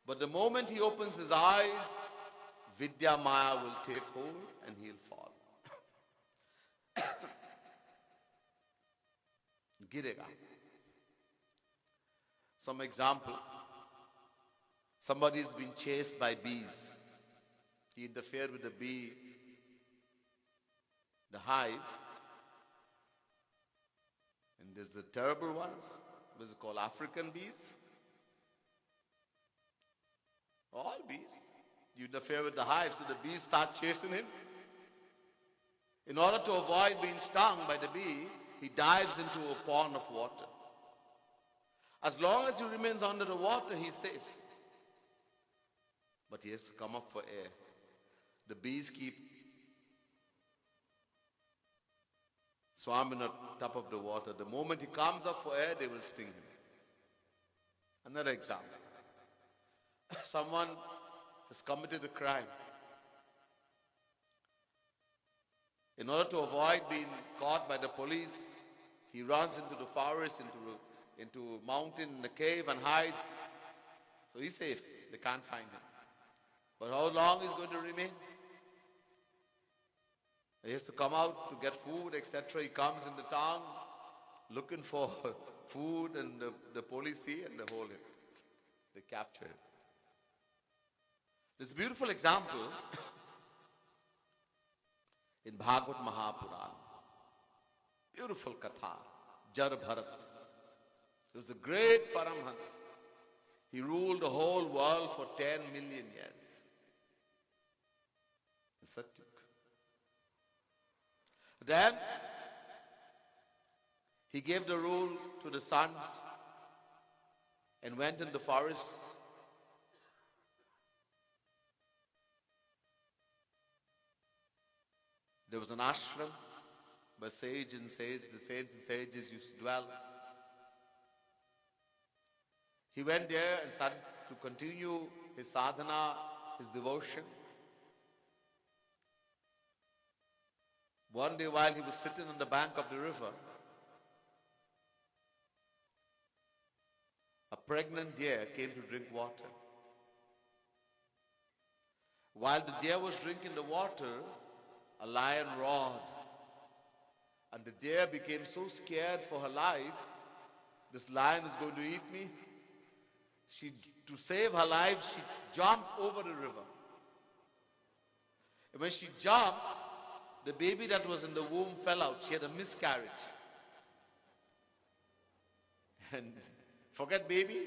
But the moment he opens his eyes, Vidya Maya will take hold and he'll fall. Girega. Some example. Somebody's been chased by bees. He interfered with the bee, the hive. And there's the terrible ones. What is it called? African bees? All bees. You interfere with the hive, so the bees start chasing him. In order to avoid being stung by the bee, he dives into a pond of water. As long as he remains under the water, he's safe. But he has to come up for air. The bees keep swarming on top of the water. The moment he comes up for air, they will sting him. Another example. Someone has committed a crime. In order to avoid being caught by the police, he runs into the forest, into a mountain, in a cave and hides. So he's safe. They can't find him. But how long is going to remain? He has to come out to get food, etc. He comes in the town looking for food, and the police see and they hold him. They capture him. There's a beautiful example in Bhagavad Mahapuran. Beautiful katha, Jar Bharat. He was a great Paramhans. He ruled the whole world for 10 million years. Satyuk. Then he gave the rule to the sons and went in the forest. There was an ashram where the saints and sages used to dwell. He went there and started to continue his sadhana, his devotion. One day while he was sitting on the bank of the river, a pregnant deer came to drink water. While the deer was drinking the water, a lion roared. And the deer became so scared for her life, this lion is going to eat me. To save her life, she jumped over the river. And when she jumped, the baby that was in the womb fell out. She had a miscarriage. And forget baby.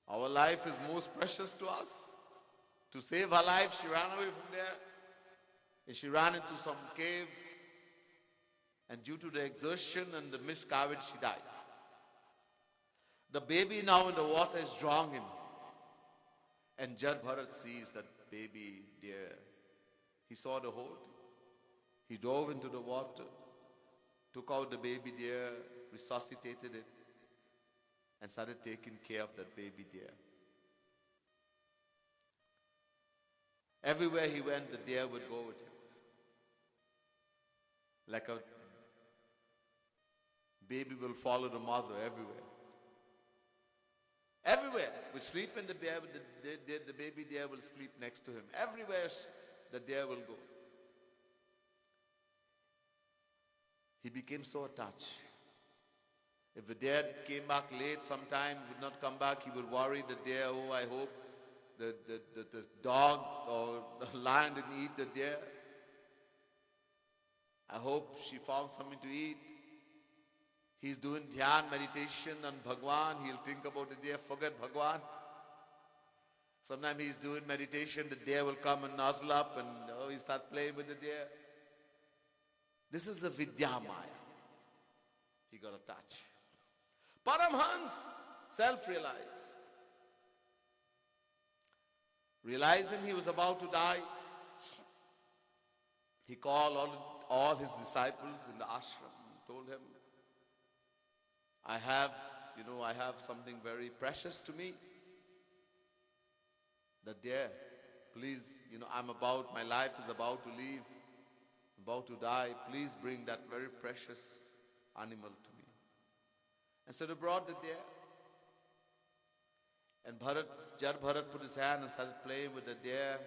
Our life is most precious to us. To save her life, she ran away from there. And she ran into some cave. And due to the exertion and the miscarriage, she died. The baby now in the water is drowning. And Jar Bharat sees that baby deer. He saw the whole thing. He dove into the water, took out the baby deer, resuscitated it, and started taking care of that baby deer. Everywhere he went, the deer would go with him. Like a baby will follow the mother everywhere. Everywhere. We sleep in the deer, the baby deer will sleep next to him. Everywhere the deer will go. He became so attached. If the deer came back late sometime, would not come back, he would worry the deer. Oh, I hope the dog or the lion didn't eat the deer. I hope she found something to eat. He's doing dhyan, meditation on Bhagwan. He'll think about the deer, forget Bhagwan. Sometimes he's doing meditation, the deer will come and nuzzle up and he start playing with the deer. This is the Vidyamaya. He got attached. Paramhans, self-realized. Realizing he was about to die, he called all his disciples in the ashram and told him, I have something very precious to me. The deer, please, my life is about to leave, about to die. Please bring that very precious animal to me. And so they brought the deer. And Jar Bharat put his hand and started playing with the deer.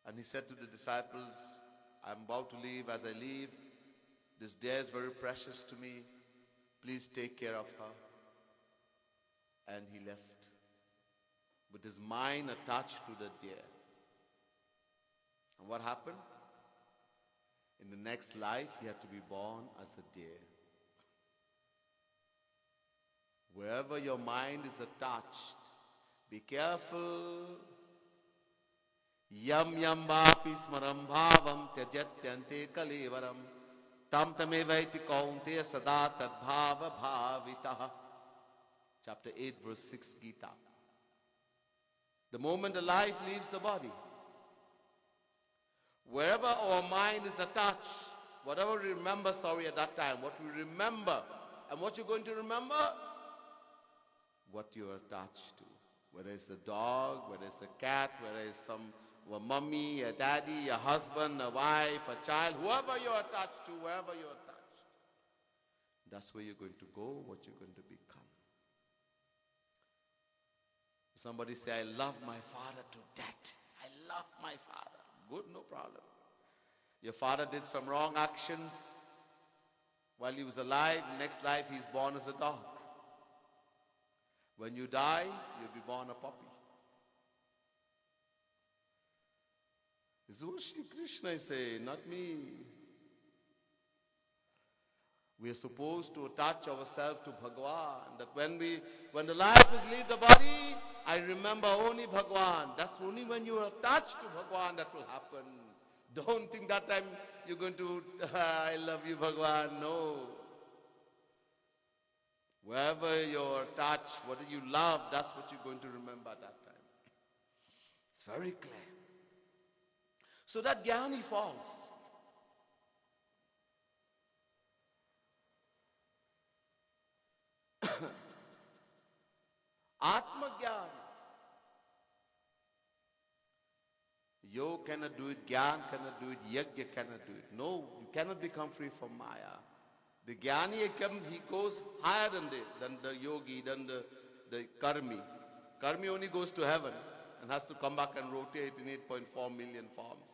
And he said to the disciples, I'm about to leave. As I leave, this deer is very precious to me. Please take care of her. And he left with his mind attached to the deer. And what happened? In the next life, he had to be born as a deer. Wherever your mind is attached, be careful. Yam yam vapi smaram bhavam tyajatyante kalevaram tam tamevaiti kaunteya sada tadbhava bhavitaha. Chapter 8, verse 6, Gita. The moment the life leaves the body, wherever our mind is attached, whatever we remember, at that time, what we remember, and what you're going to remember, what you're attached to. Whether it's a dog, whether it's a cat, whether it's a mummy, a daddy, a husband, a wife, a child, whoever you're attached to, wherever you're attached, that's where you're going to go, what you're going to become. Somebody say, I love my father to death. I love my father. Good, no problem. Your father did some wrong actions while he was alive. Next life, he's born as a dog. When you die, you'll be born a puppy. This is what Shri Krishna is saying, not me. We are supposed to attach ourselves to Bhagwan. That when the life is leave the body, I remember only Bhagwan. That's only when you are attached to Bhagwan that will happen. Don't think that time you're going to, I love you Bhagwan. No. Wherever you're attached, what you love, that's what you're going to remember at that time. It's very clear. So that Jnani falls. Atma Gyan. Yoga cannot do it, Gyan cannot do it, Yajna cannot do it. No, you cannot become free from Maya. The Jnani, he goes higher than the yogi, than the karmi. Karmi only goes to heaven and has to come back and rotate in 8.4 million forms.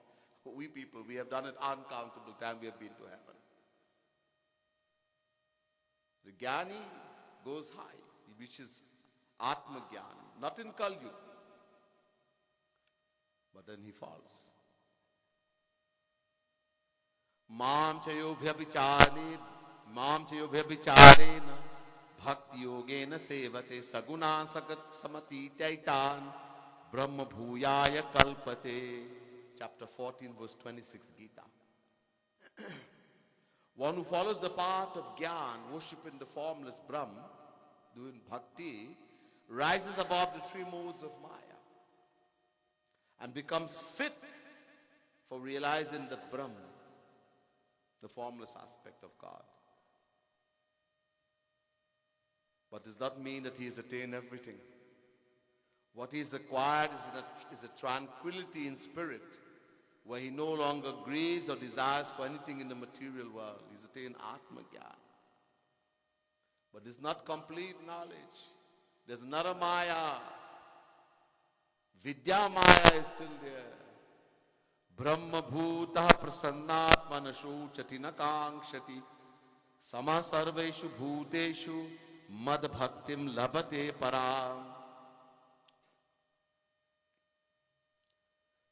We people, we have done it uncountable time we have been to heaven. The Jnani goes high, he reaches Atma Jnana, not in Kali Yuga. But then he falls. Mam chayo vyabhicharena bhakti yogena sevate saguna sagat samati taitan brahma bhuyaya kalpate. Chapter 14, verse 26, Gita. One who follows the path of Gyan, worshiping the formless Brahma, doing bhakti, rises above the three modes of Maya and becomes fit for realizing the Brahma, the formless aspect of God. But does not mean that he has attained everything. What he has acquired is a tranquility in spirit, where he no longer grieves or desires for anything in the material world. He's attained Atma Gyan. But it's not complete knowledge. There's another Maya. Vidya Maya is still there. Brahma bhuta prasannat manashu chatina kangshati sama sarveshu bhuteshu mad bhaktim labate param.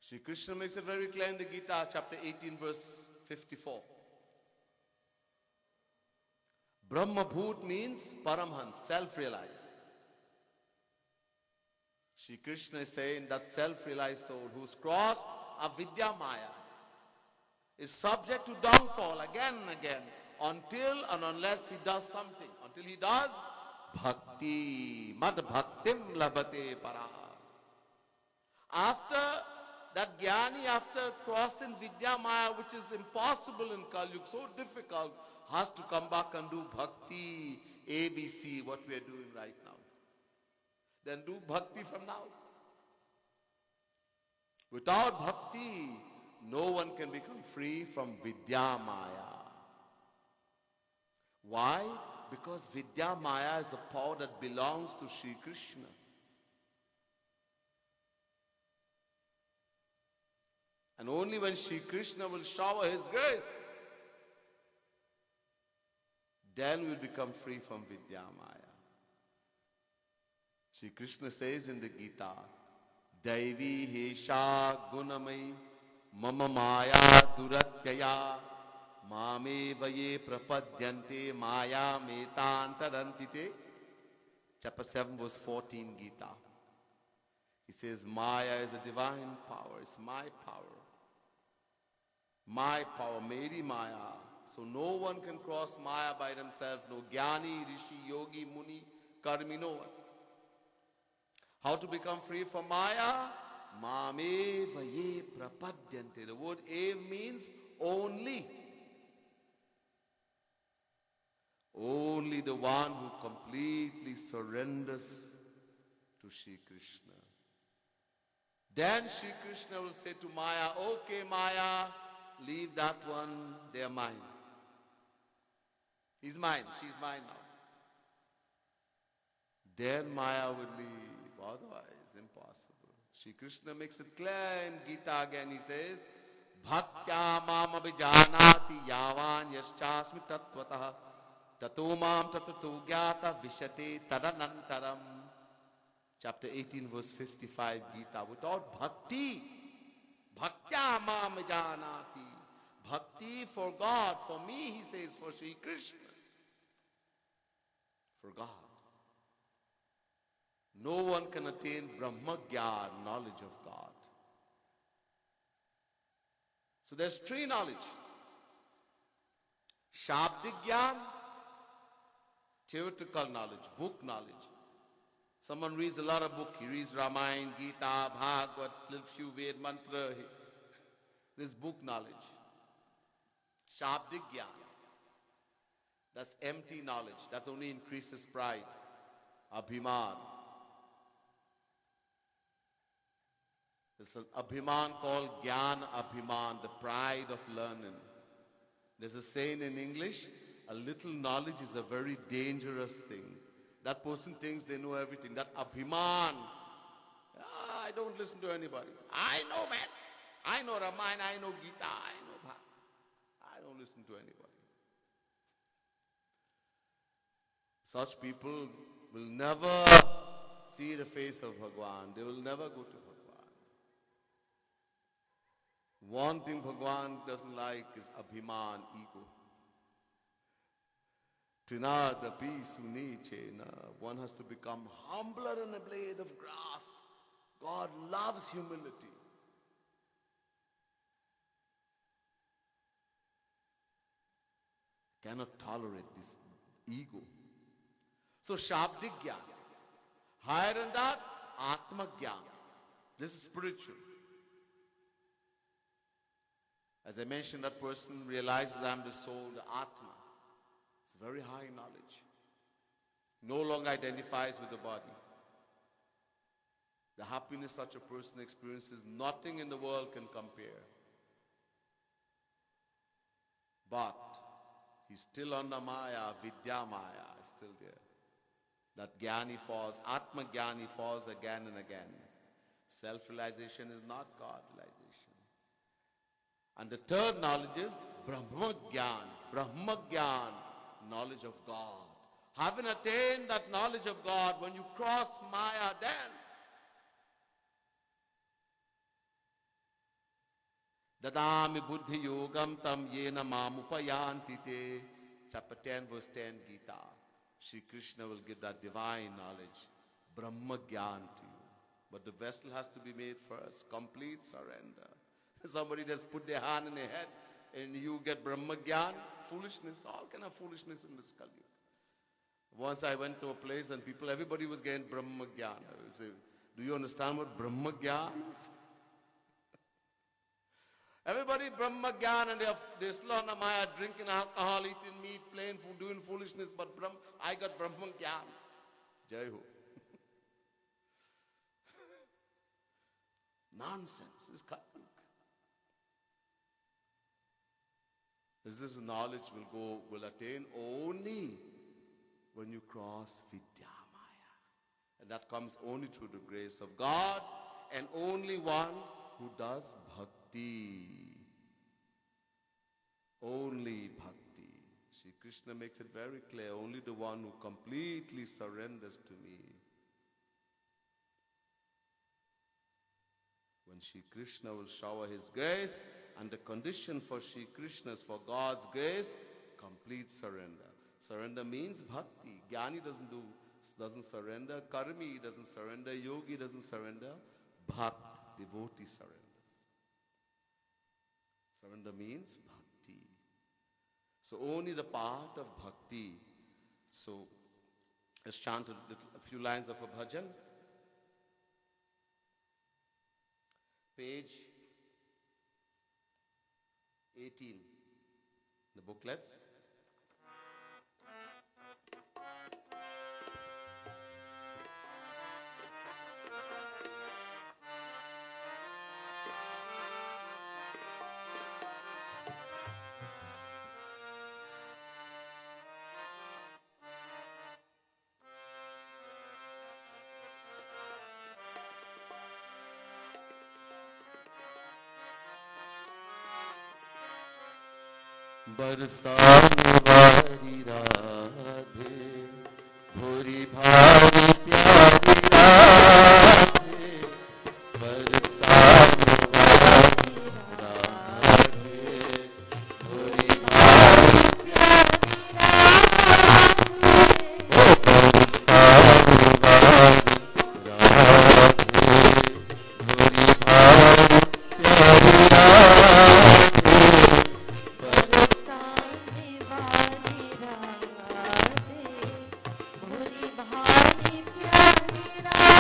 Shri Krishna makes it very clear in the Gita, chapter 18, verse 54. Brahma bhut means paramhans, self-realized. Shri Krishna is saying that self-realized soul who's crossed avidya maya is subject to downfall again and again until and unless he does something. Until he does bhakti, mad bhaktim labate para. After that Jnani, after crossing vidya maya, which is impossible in Kali Yuga, so difficult, has to come back and do bhakti, ABC, what we are doing right now. Then do bhakti from now. Without bhakti, no one can become free from vidya maya. Why? Because vidya maya is the power that belongs to Sri Krishna. And only when Shri Krishna will shower his grace, then we'll become free from Vidya Maya. Shri Krishna says in the Gita, Devi Hesha Gunamai Mama Maya Duratyaya Mame Vaye Prapadyante Maya Metantarantite. Chapter 7 verse 14 Gita. He says Maya is a divine power. It's my power. My power, Meri Maya. So no one can cross Maya by themselves. No Jnani, Rishi, Yogi, Muni, Karmi, no one. How to become free from Maya? Mame vaye prapadyante. The word ev means only. Only the one who completely surrenders to Shri Krishna. Then Shri Krishna will say to Maya, okay Maya, leave that one, they are mine. He's mine, she's mine now. Then Maya will leave, otherwise impossible. Shri Krishna makes it clear in Gita again, he says, Bhaktya mam abhijanati yavan yaschasmi tattvataha tato mam tatato gyata vishate tadanantaram. Chapter 18 verse 55 Gita. Without bhakti, bhaktya mam janati. Bhakti for God, for me, he says, for Shri Krishna. For God. No one can attain Brahma Gyan, knowledge of God. So there's three knowledge. Shabdik Gyan, theoretical knowledge, book knowledge. Someone reads a lot of book. He reads Ramayana, Gita, Bhagavad, little few Ved mantra. This book knowledge. Shabdik Gyan. That's empty knowledge. That only increases pride. Abhiman. There's an Abhiman called Gyan Abhiman, the pride of learning. There's a saying in English, a little knowledge is a very dangerous thing. That person thinks they know everything. That Abhiman. I don't listen to anybody. I know, man. I know Ramayana, I know Gita, I know Bhagavad. I don't listen to anybody. Such people will never see the face of Bhagwan. They will never go to Bhagwan. One thing Bhagwan doesn't like is Abhiman, ego. Trinidad, one has to become humbler than a blade of grass. God loves humility. Cannot tolerate this ego. So Shabdik Gyan. Higher than that, Atma Gyan. This is spiritual. As I mentioned, that person realizes I'm the soul, the Atma. It's very high knowledge. No longer identifies with the body. The happiness such a person experiences, nothing in the world can compare. But he's still under Maya, Vidya Maya is still there. That Jnani falls, Atma Jnani falls again and again. Self-realization is not God-realization. And the third knowledge is Brahma Jnana, knowledge of God. Having attained that knowledge of God, when you cross Maya, then Dadami buddhi yogam tam yena mamupayanti te. Chapter 10 verse 10 Gita. Shri Krishna will give that divine knowledge, Brahma Gyan to you. But the vessel has to be made first, complete surrender. Somebody just put their hand in their head and you get Brahma Gyan, foolishness, all kind of foolishness in this Kali. Once I went to a place and everybody was getting Brahma Gyan. I would say, do you understand what Brahma Gyan is? Everybody Brahma Gyan and they're still on the Maya, drinking alcohol, eating meat, playing, doing foolishness, but I got Brahma Gyan. Jai Ho. Nonsense. This This knowledge will attain only when you cross Vidya Maya. And that comes only through the grace of God and only one who does Bhakti. bhakti. Only bhakti. Shri Krishna makes it very clear, only the one who completely surrenders to me. When Shri Krishna will shower his grace, and the condition for Shri Krishna's, for God's grace, complete surrender. Surrender means bhakti. Jnani doesn't surrender. Karmi doesn't surrender. Yogi doesn't surrender. Bhakt, devotee surrenders. Surrender means bhakti. So only the part of bhakti. So let's chant a few lines of a bhajan. Page 18, the booklets. बरसाने वाली राधे, भोरी भारी प्यारी राधे, बरसाने वाली राधे, भोरी भारी प्यारी राधे, ओ बरसाने वाली राधे, भोरी भारी प्यारी राधे,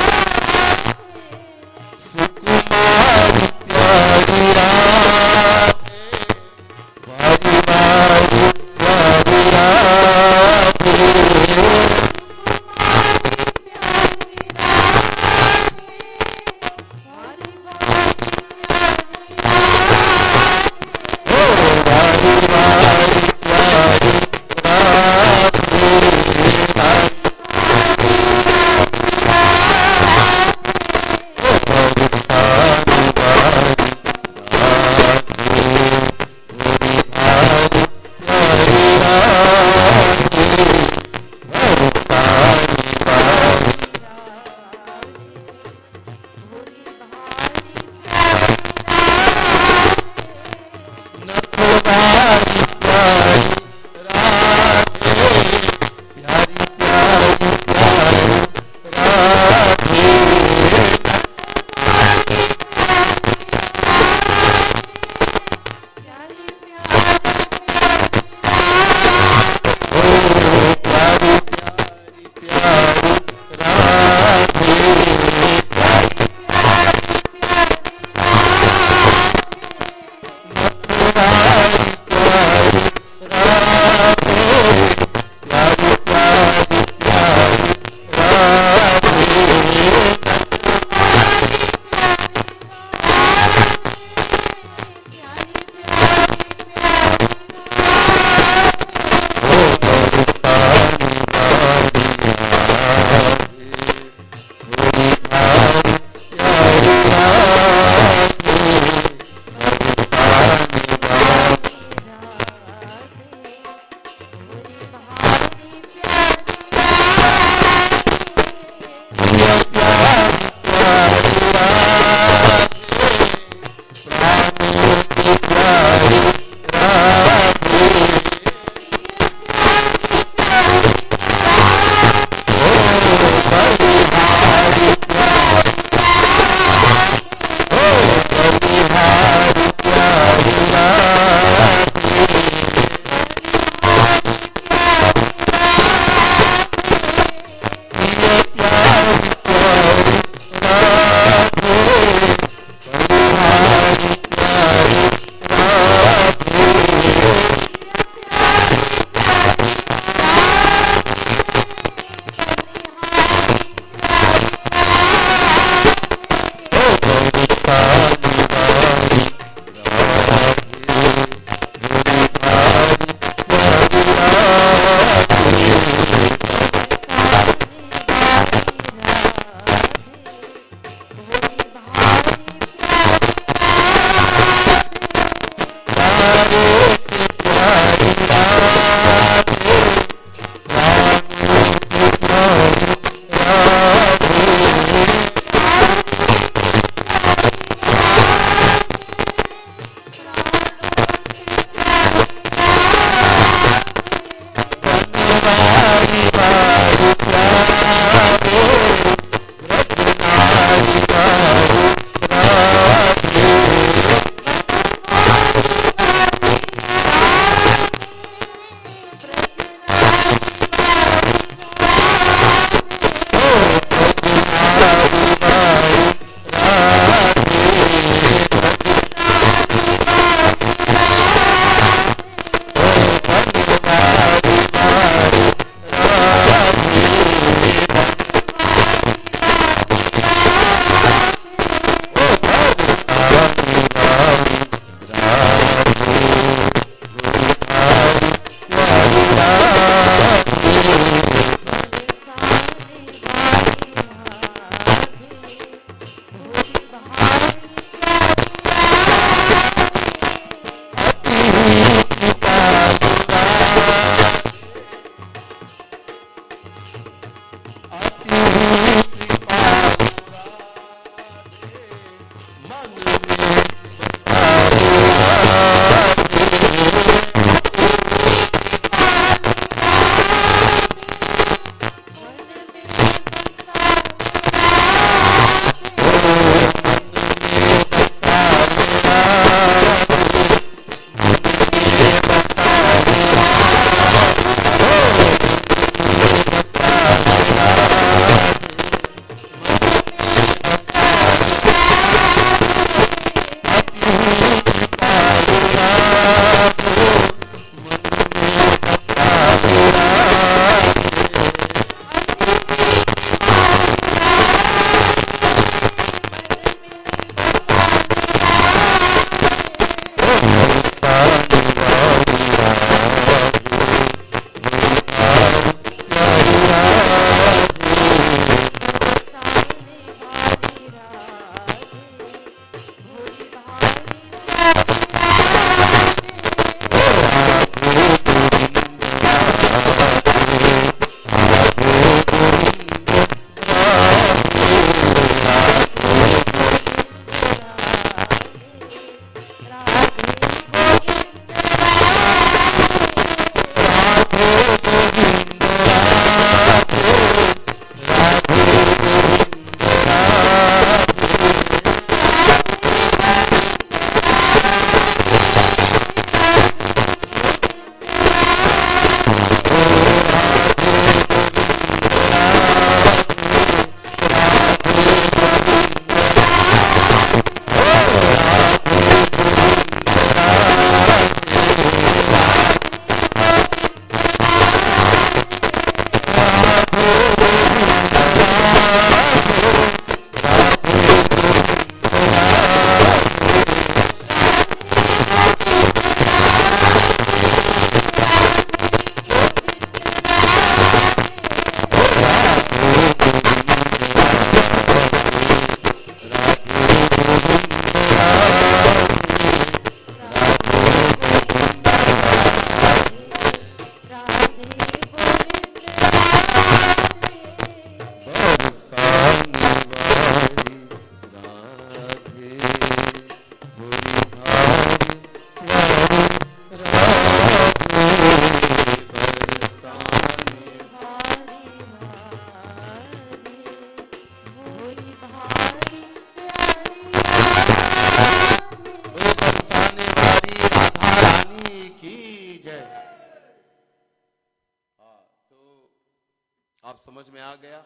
अब समझ में आ गया?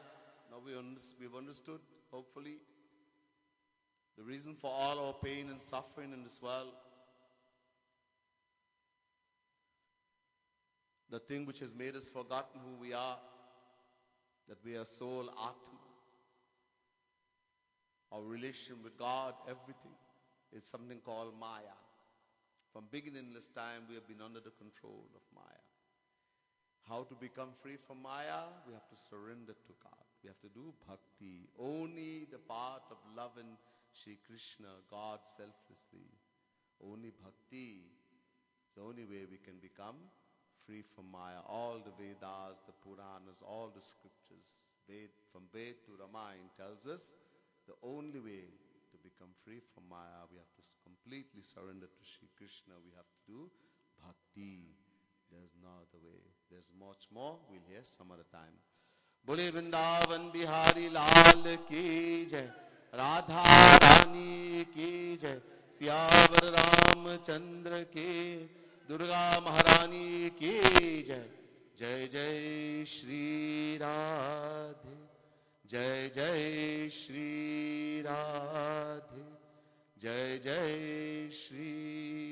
Now we've understood, hopefully, the reason for all our pain and suffering in this world. The thing which has made us forgotten who we are, that we are soul, Atma. Our relation with God, everything, is something called Maya. From beginningless time, we have been under the control of Maya. How to become free from Maya? We have to surrender to God. We have to do bhakti. Only the path of loving Shri Krishna, God selflessly. Only bhakti is the only way we can become free from Maya. All the Vedas, the Puranas, all the scriptures, from Ved to Ramayana, tells us the only way to become free from Maya, we have to completely surrender to Shri Krishna. We have to do bhakti. There's no other way. There's much more. We'll hear some other time. Bole Vrindavan Bihari Lal ki jai, Radha Rani ki jai, Siyavar Ramchandra ki, Durga Maharani ki jai. Jai Jai Shri Radhe, Jai Jai Shri Radhe, Jai Jai Shri